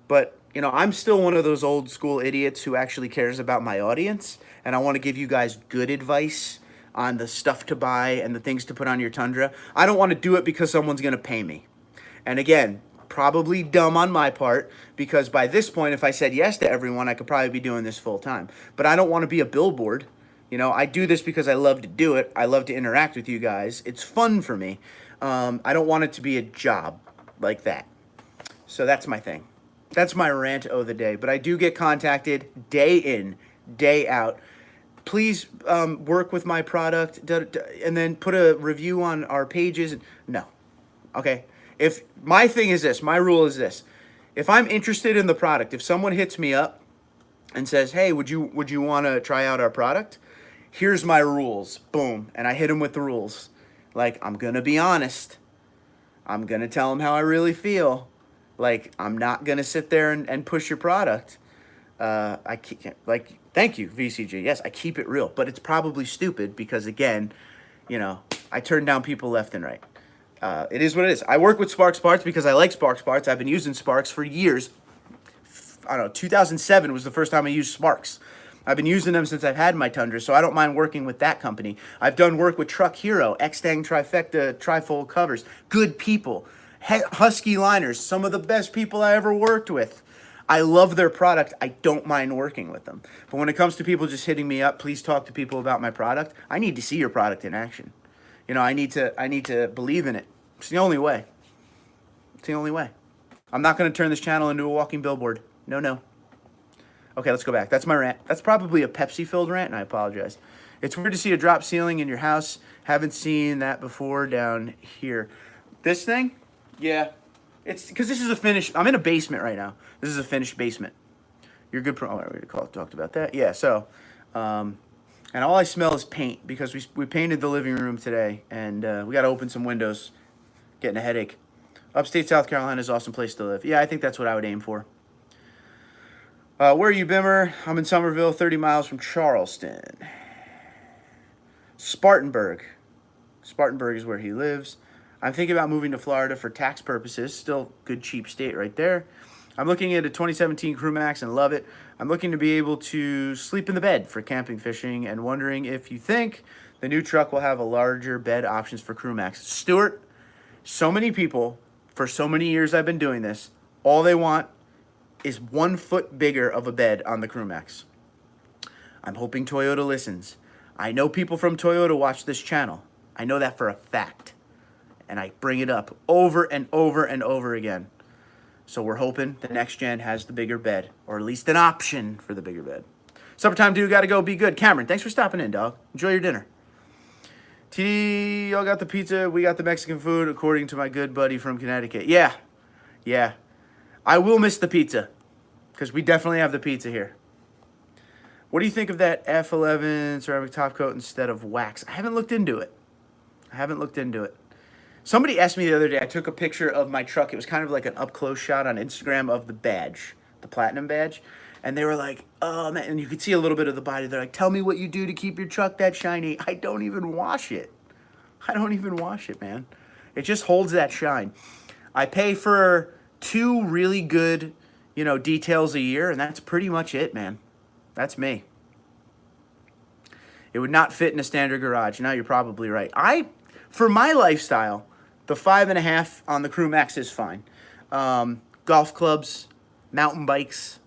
but you know, I'm still one of those old school idiots who actually cares about my audience, and I want to give you guys good advice on the stuff to buy and the things to put on your Tundra. I don't want to do it because someone's going to pay me. And again, probably dumb on my part, because by this point, if I said yes to everyone, I could probably be doing this full time. But I don't want to be a billboard. You know, I do this because I love to do it. I love to interact with you guys. It's fun for me. I don't want it to be a job like that. So that's my thing. That's my rant of the day. But I do get contacted day in, day out. Please work with my product and then put a review on our pages. No. Okay? If my thing is this, my rule is this. If I'm interested in the product, if someone hits me up and says, hey, would you want to try out our product? Here's my rules. Boom. And I hit them with the rules. Like, I'm going to be honest. I'm going to tell them how I really feel. Like, I'm not going to sit there and push your product. Thank you, VCG. Yes, I keep it real. But it's probably stupid because, again, you know, I turn down people left and right. It is what it is. I work with Sparks Parts because I like Sparks Parts. I've been using Sparks for years. I don't know, 2007 was the first time I used Sparks. I've been using them since I've had my Tundra, so I don't mind working with that company. I've done work with Truck Hero, X-Tang Trifecta, Trifold covers. Good people. Husky liners, some of the best people I ever worked with. I love their product. I don't mind working with them. But when it comes to people just hitting me up, please talk to people about my product. I need to see your product in action. You know, I need to believe in it. It's the only way. It's the only way. I'm not going to turn this channel into a walking billboard. No. Okay, let's go back. That's my rant. That's probably a Pepsi-filled rant, and I apologize. It's weird to see a drop ceiling in your house. Haven't seen that before down here. This thing? Yeah. It's because this is a finished... I'm in a basement right now. This is a finished basement. You're good... Oh, I already talked about that. Yeah, so... and all I smell is paint because we painted the living room today, and we got to open some windows. Getting a headache. Upstate South Carolina is an awesome place to live. Yeah, I think that's what I would aim for. Where are you, Bimmer? I'm in Somerville, 30 miles from Charleston. Spartanburg. Spartanburg is where he lives. I'm thinking about moving to Florida for tax purposes. Still good, cheap state right there. I'm looking at a 2017 Crew Max and love it. I'm looking to be able to sleep in the bed for camping, fishing, and wondering if you think the new truck will have a larger bed options for Crew Max. Stuart, so many people, for so many years I've been doing this, all they want is 1 foot bigger of a bed on the Crew Max. I'm hoping Toyota listens. I know people from Toyota watch this channel. I know that for a fact. And I bring it up over and over and over again. So we're hoping the next gen has the bigger bed, or at least an option for the bigger bed. Suppertime, dude, gotta go. Be good. Cameron, thanks for stopping in, dog. Enjoy your dinner. TD, y'all got the pizza. We got the Mexican food, according to my good buddy from Connecticut. Yeah. I will miss the pizza, because we definitely have the pizza here. What do you think of that F11 ceramic top coat instead of wax? I haven't looked into it. Somebody asked me the other day, I took a picture of my truck. It was kind of like an up-close shot on Instagram of the badge, the platinum badge. And they were like, oh, man. And you could see a little bit of the body. They're like, tell me what you do to keep your truck that shiny. I don't even wash it. Man. It just holds that shine. I pay for 2 really good, details a year, and that's pretty much it, man. That's me. It would not fit in a standard garage. Now you're probably right. For my lifestyle, the 5.5 on the Crew Max is fine. Golf clubs, mountain bikes,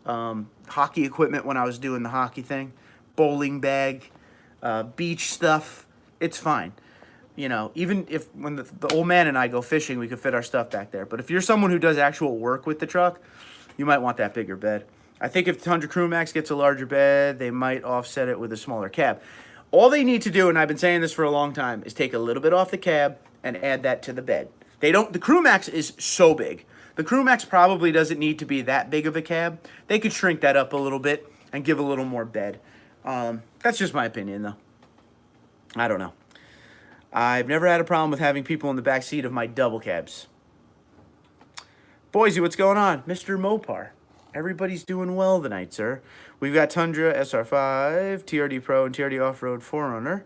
hockey equipment when I was doing the hockey thing, bowling bag, beach stuff, it's fine. Even if when the old man and I go fishing, we could fit our stuff back there. But if you're someone who does actual work with the truck, you might want that bigger bed. I think if the Tundra Crew Max gets a larger bed, they might offset it with a smaller cab. All they need to do, and I've been saying this for a long time, is take a little bit off the cab and add that to the bed. The Crew Max is so big. The Crew Max probably doesn't need to be that big of a cab. They could shrink that up a little bit and give a little more bed. That's just my opinion, though. I don't know. I've never had a problem with having people in the back seat of my double cabs. Boise, what's going on? Mr. Mopar. Everybody's doing well tonight, sir. We've got Tundra, SR5, TRD Pro, and TRD Off-Road 4Runner.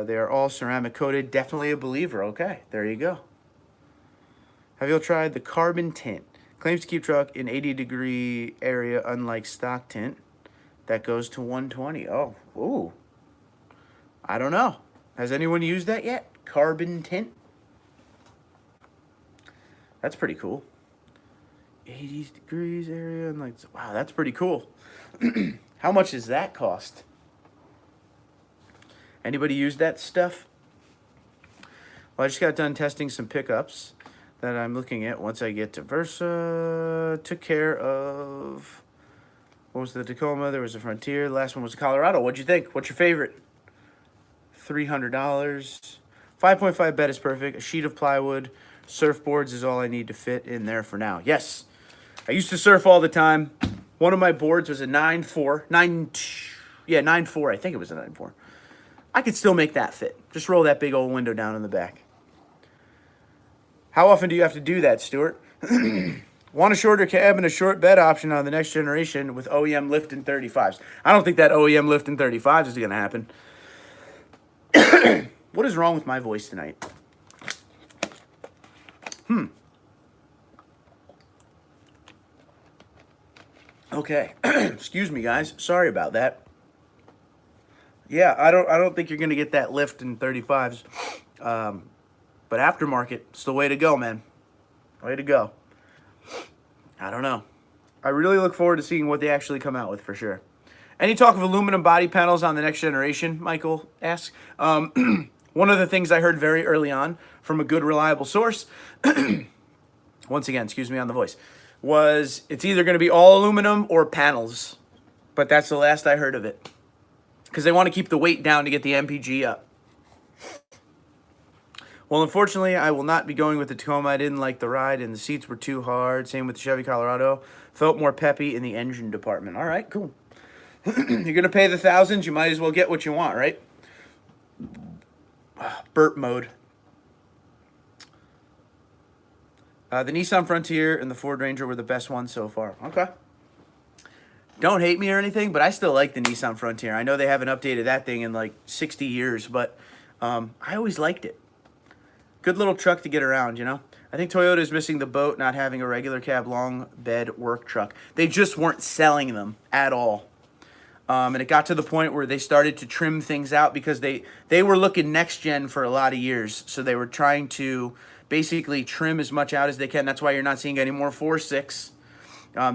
They are all ceramic coated. Definitely a believer. Okay, there you go. Have you all tried the carbon tint? Claims to keep truck in 80-degree area, unlike stock tint. That goes to 120. Oh, ooh. I don't know. Has anyone used that yet? Carbon tint? That's pretty cool. 80 degrees area, and wow, that's pretty cool. How much does that cost? Anybody use that stuff? Well, I just got done testing some pickups that I'm looking at once I get to Versa. Took care of, what was the Tacoma? There was a Frontier. The last one was a Colorado. What'd you think? What's your favorite? $300. 5.5 bed is perfect. A sheet of plywood. Surfboards is all I need to fit in there for now. Yes. I used to surf all the time. One of my boards was a 9.4. 9.4. I think it was a 9.4. I could still make that fit. Just roll that big old window down in the back. How often do you have to do that, Stuart? Want a shorter cab and a short bed option on the next generation with OEM lift in 35s. I don't think that OEM lift in 35s is going to happen. What is wrong with my voice tonight? Okay. Excuse me, guys. Sorry about that. Yeah, I don't think you're going to get that lift in 35s. But aftermarket, it's the way to go, man. Way to go. I don't know. I really look forward to seeing what they actually come out with for sure. Any talk of aluminum body panels on the next generation, Michael asks. One of the things I heard very early on from a good, reliable source, once again, excuse me on the voice, was it's either going to be all aluminum or panels. But that's the last I heard of it. Because they want to keep the weight down to get the MPG up. Well, unfortunately, I will not be going with the Tacoma. I didn't like the ride, and the seats were too hard. Same with the Chevy Colorado. Felt more peppy in the engine department. All right, cool. You're going to pay the thousands, you might as well get what you want, right? Burp mode. The Nissan Frontier and the Ford Ranger were the best ones so far. Okay. Don't hate me or anything, but I still like the Nissan Frontier. I know they haven't updated that thing in like 60 years, but I always liked it. Good little truck to get around, you know? I think Toyota is missing the boat not having a regular cab long bed work truck. They just weren't selling them at all. And it got to the point where they started to trim things out because they were looking next gen for a lot of years. So they were trying to basically trim as much out as they can. That's why you're not seeing any more 4.6.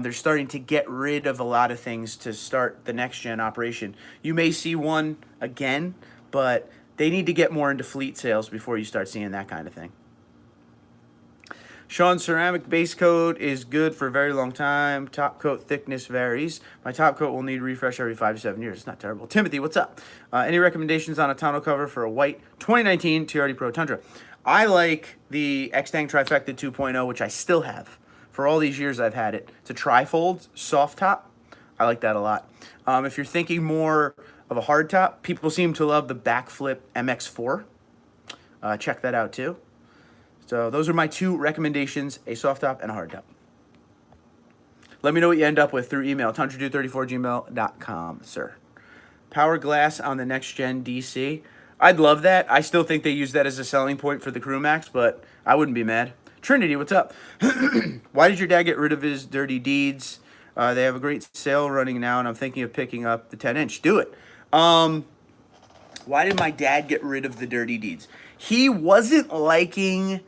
They're starting to get rid of a lot of things to start the next gen operation. You may see one again, but they need to get more into fleet sales before you start seeing that kind of thing. Sean's ceramic base coat is good for a very long time. Top coat thickness varies. My top coat will need refresh every 5 to 7 years. It's not terrible. Timothy, what's up? Any recommendations on a tonneau cover for a white 2019 TRD Pro Tundra? I like the X-Tang Trifecta 2.0, which I still have. For all these years I've had it. It's a trifold, soft top. I like that a lot. If you're thinking more of a hard top, people seem to love the backflip MX4. Check that out too. So those are my 2 recommendations, a soft top and a hard top. Let me know what you end up with through email, tundradude34gmail.com, sir. Power glass on the next gen DC. I'd love that. I still think they use that as a selling point for the Crew Max, but I wouldn't be mad. Trinity, what's up? Why did your dad get rid of his dirty deeds? They have a great sale running now, and I'm thinking of picking up the 10-inch. Do it. Why did my dad get rid of the dirty deeds? He wasn't liking...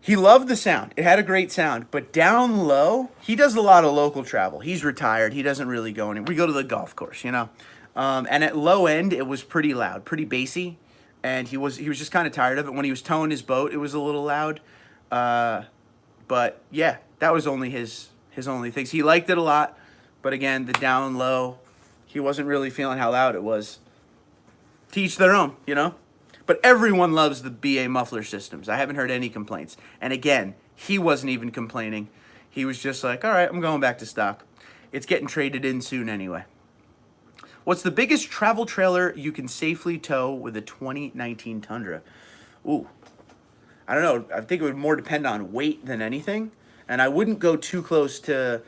He loved the sound. It had a great sound. But down low, he does a lot of local travel. He's retired. He doesn't really go anywhere. We go to the golf course, you know. And at low end, it was pretty loud, pretty bassy. And he was just kind of tired of it. When he was towing his boat, it was a little loud. But yeah, that was only his only things. He liked it a lot. But again, the down low, he wasn't really feeling how loud it was. To each their own, you know. But everyone loves the BA muffler systems. I haven't heard any complaints. And again, he wasn't even complaining. He was just like, all right, I'm going back to stock. It's getting traded in soon anyway. What's the biggest travel trailer you can safely tow with a 2019 Tundra? Ooh, I don't know. I think it would more depend on weight than anything. And I wouldn't go too close to,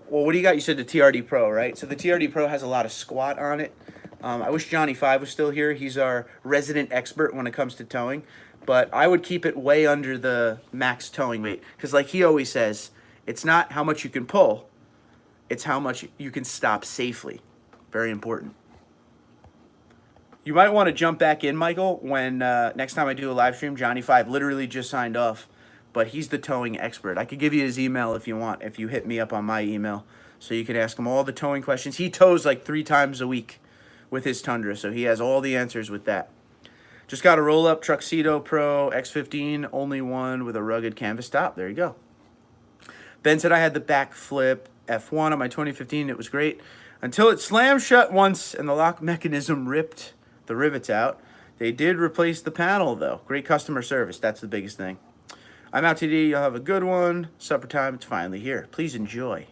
well, what do you got? You said the TRD Pro, right? So the TRD Pro has a lot of squat on it. I wish Johnny 5 was still here. He's our resident expert when it comes to towing. But I would keep it way under the max towing weight. Because like he always says, it's not how much you can pull. It's how much you can stop safely. Very important. You might want to jump back in, Michael, when next time I do a live stream. Johnny 5 literally just signed off. But he's the towing expert. I could give you his email if you want, if you hit me up on my email. So you can ask him all the towing questions. He tows like 3 times a week with his Tundra, so he has all the answers with that. Just got a roll-up Tuxedo Pro X15, only one with a rugged canvas top. There you go. Ben said I had the backflip F1 on my 2015. It was great until it slammed shut once and the lock mechanism ripped the rivets out. They did replace the panel, though. Great customer service. That's the biggest thing. I'm out today. You'll have a good one. Supper time. It's finally here. Please enjoy.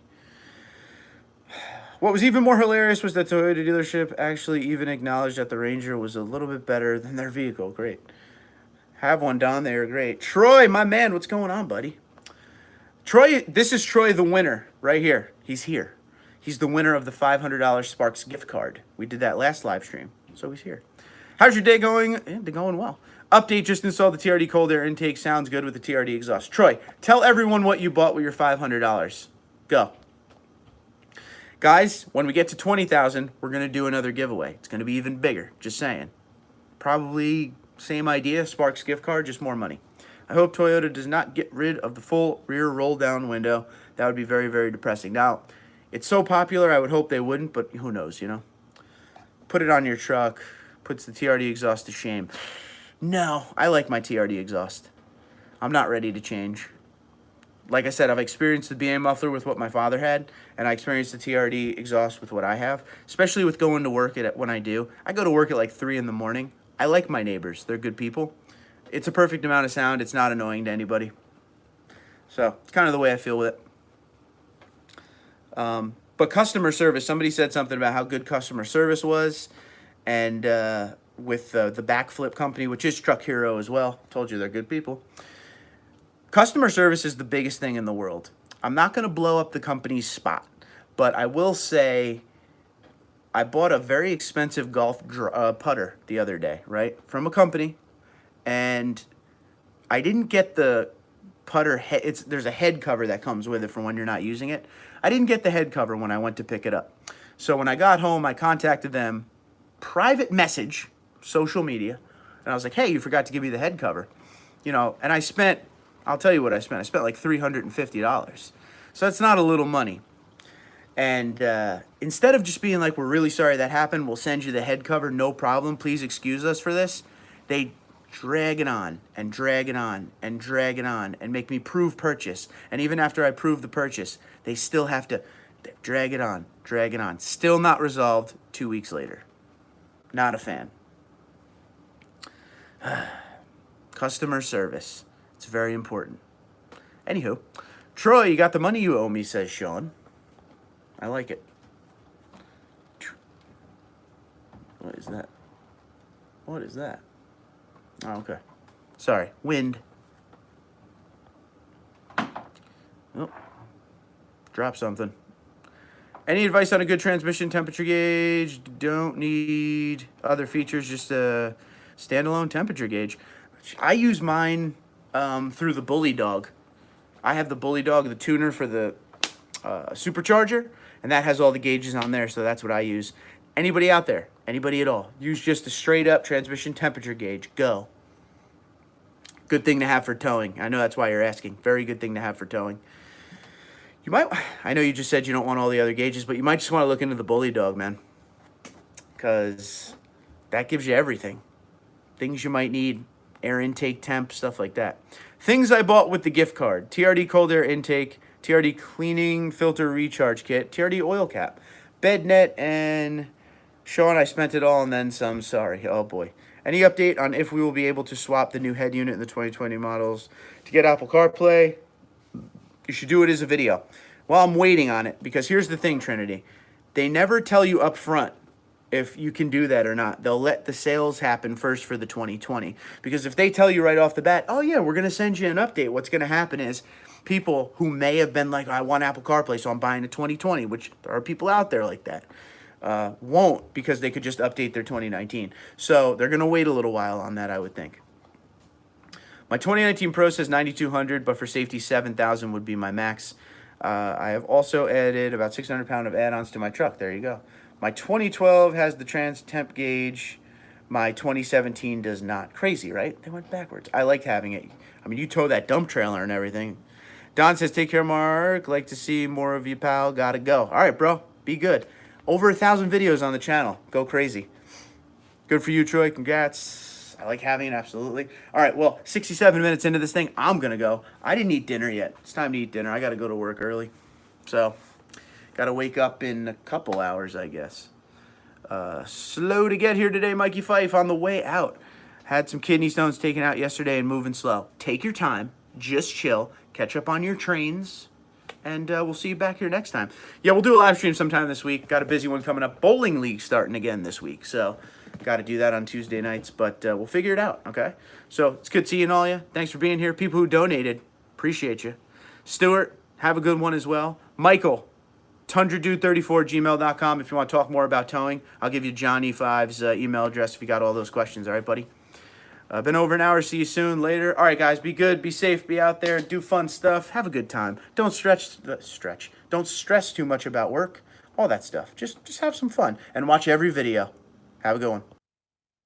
What was even more hilarious was that Toyota dealership actually even acknowledged that the Ranger was a little bit better than their vehicle. Great. Have one, Don. They are great. Troy, my man, what's going on, buddy? Troy, this is Troy the winner right here. He's here. He's the winner of the $500 Sparks gift card. We did that last live stream, so he's here. How's your day going? Yeah, they're going well. Update, just installed the TRD cold air intake. Sounds good with the TRD exhaust. Troy, tell everyone what you bought with your $500. Go. Guys, when we get to 20,000, we're going to do another giveaway. It's going to be even bigger, just saying. Probably same idea, Sparks gift card, just more money. I hope Toyota does not get rid of the full rear roll-down window. That would be very, very depressing. Now, it's so popular, I would hope they wouldn't, but who knows, you know? Put it on your truck, puts the TRD exhaust to shame. No, I like my TRD exhaust. I'm not ready to change. Like I said, I've experienced the BA muffler with what my father had, and I experienced the TRD exhaust with what I have, especially with going to work when I do. I go to work at like 3 in the morning. I like my neighbors. They're good people. It's a perfect amount of sound. It's not annoying to anybody. So it's kind of the way I feel with it. But customer service, somebody said something about how good customer service was, and with the backflip company, which is Truck Hero as well. Told you they're good people. Customer service is the biggest thing in the world. I'm not going to blow up the company's spot, but I will say I bought a very expensive golf putter the other day, right? From a company. And I didn't get the putter head. There's a head cover that comes with it for when you're not using it. I didn't get the head cover when I went to pick it up. So when I got home, I contacted them, private message, social media, and I was like, hey, you forgot to give me the head cover. You know, and I'll tell you what I spent. I spent like $350. So that's not a little money. And instead of just being like, we're really sorry that happened, we'll send you the head cover, no problem, please excuse us for this, they drag it on and drag it on and drag it on and make me prove purchase. And even after I prove the purchase, they still have to drag it on, drag it on. Still not resolved 2 weeks later. Not a fan. Customer service. It's very important. Anywho, Troy, you got the money you owe me, says Sean. I like it. What is that? What is that? Oh, okay. Sorry. Wind. Oh. Drop something. Any advice on a good transmission temperature gauge? Don't need other features, just a standalone temperature gauge. I use mine through the Bully Dog. I have the Bully Dog, the tuner for the supercharger, and that has all the gauges on there, so that's what I use. Anybody out there, anybody at all, use just a straight up transmission temperature gauge. Go. Good thing to have for towing. I know that's why you're asking. Very good thing to have for towing. You might, I know you just said you don't want all the other gauges, but you might just want to look into the Bully Dog, man. Because that gives you everything. Things you might need, air intake temp, stuff like that. Things I bought with the gift card. TRD cold air intake, TRD cleaning filter recharge kit, TRD oil cap, bed net, and Sean, I spent it all and then some, sorry. Oh boy. Any update on if we will be able to swap the new head unit in the 2020 models to get Apple CarPlay? You should do it as a video. Well, I'm waiting on it because here's the thing, Trinity. They never tell you up front if you can do that or not. They'll let the sales happen first for the 2020. Because if they tell you right off the bat, oh yeah, we're going to send you an update, what's going to happen is people who may have been like, I want Apple CarPlay, so I'm buying a 2020, which there are people out there like that, won't because they could just update their 2019. So they're going to wait a little while on that, I would think. My 2019 Pro says 9,200, but for safety, 7,000 would be my max. I have also added about 600 pounds of add-ons to my truck. There you go. My 2012 has the trans temp gauge. My 2017 does not. Crazy, right? They went backwards. I like having it. I mean, you tow that dump trailer and everything. Don says, take care, Mark. Like to see more of you, pal. Gotta go. All right, bro. Be good. Over 1,000 videos on the channel. Go crazy. Good for you, Troy. Congrats. I like having it, absolutely. All right, well, 67 minutes into this thing, I'm going to go. I didn't eat dinner yet. It's time to eat dinner. I got to go to work early. So, got to wake up in a couple hours, I guess. Slow to get here today, Mikey Fife, on the way out. Had some kidney stones taken out yesterday and moving slow. Take your time. Just chill. Catch up on your trains. And we'll see you back here next time. Yeah, we'll do a live stream sometime this week. Got a busy one coming up. Bowling league starting again this week. So, got to do that on Tuesday nights. But we'll figure it out, okay? So, it's good seeing all you. Thanks for being here. People who donated, appreciate you. Stuart, have a good one as well. Michael, Tundradude34gmail.com if you want to talk more about towing. I'll give you John E5's email address if you got all those questions. All right, buddy? Been over an hour. See you soon. Later. All right, guys. Be good. Be safe. Be out there. Do fun stuff. Have a good time. Don't Don't stress too much about work. All that stuff. Just have some fun and watch every video. Have a good one.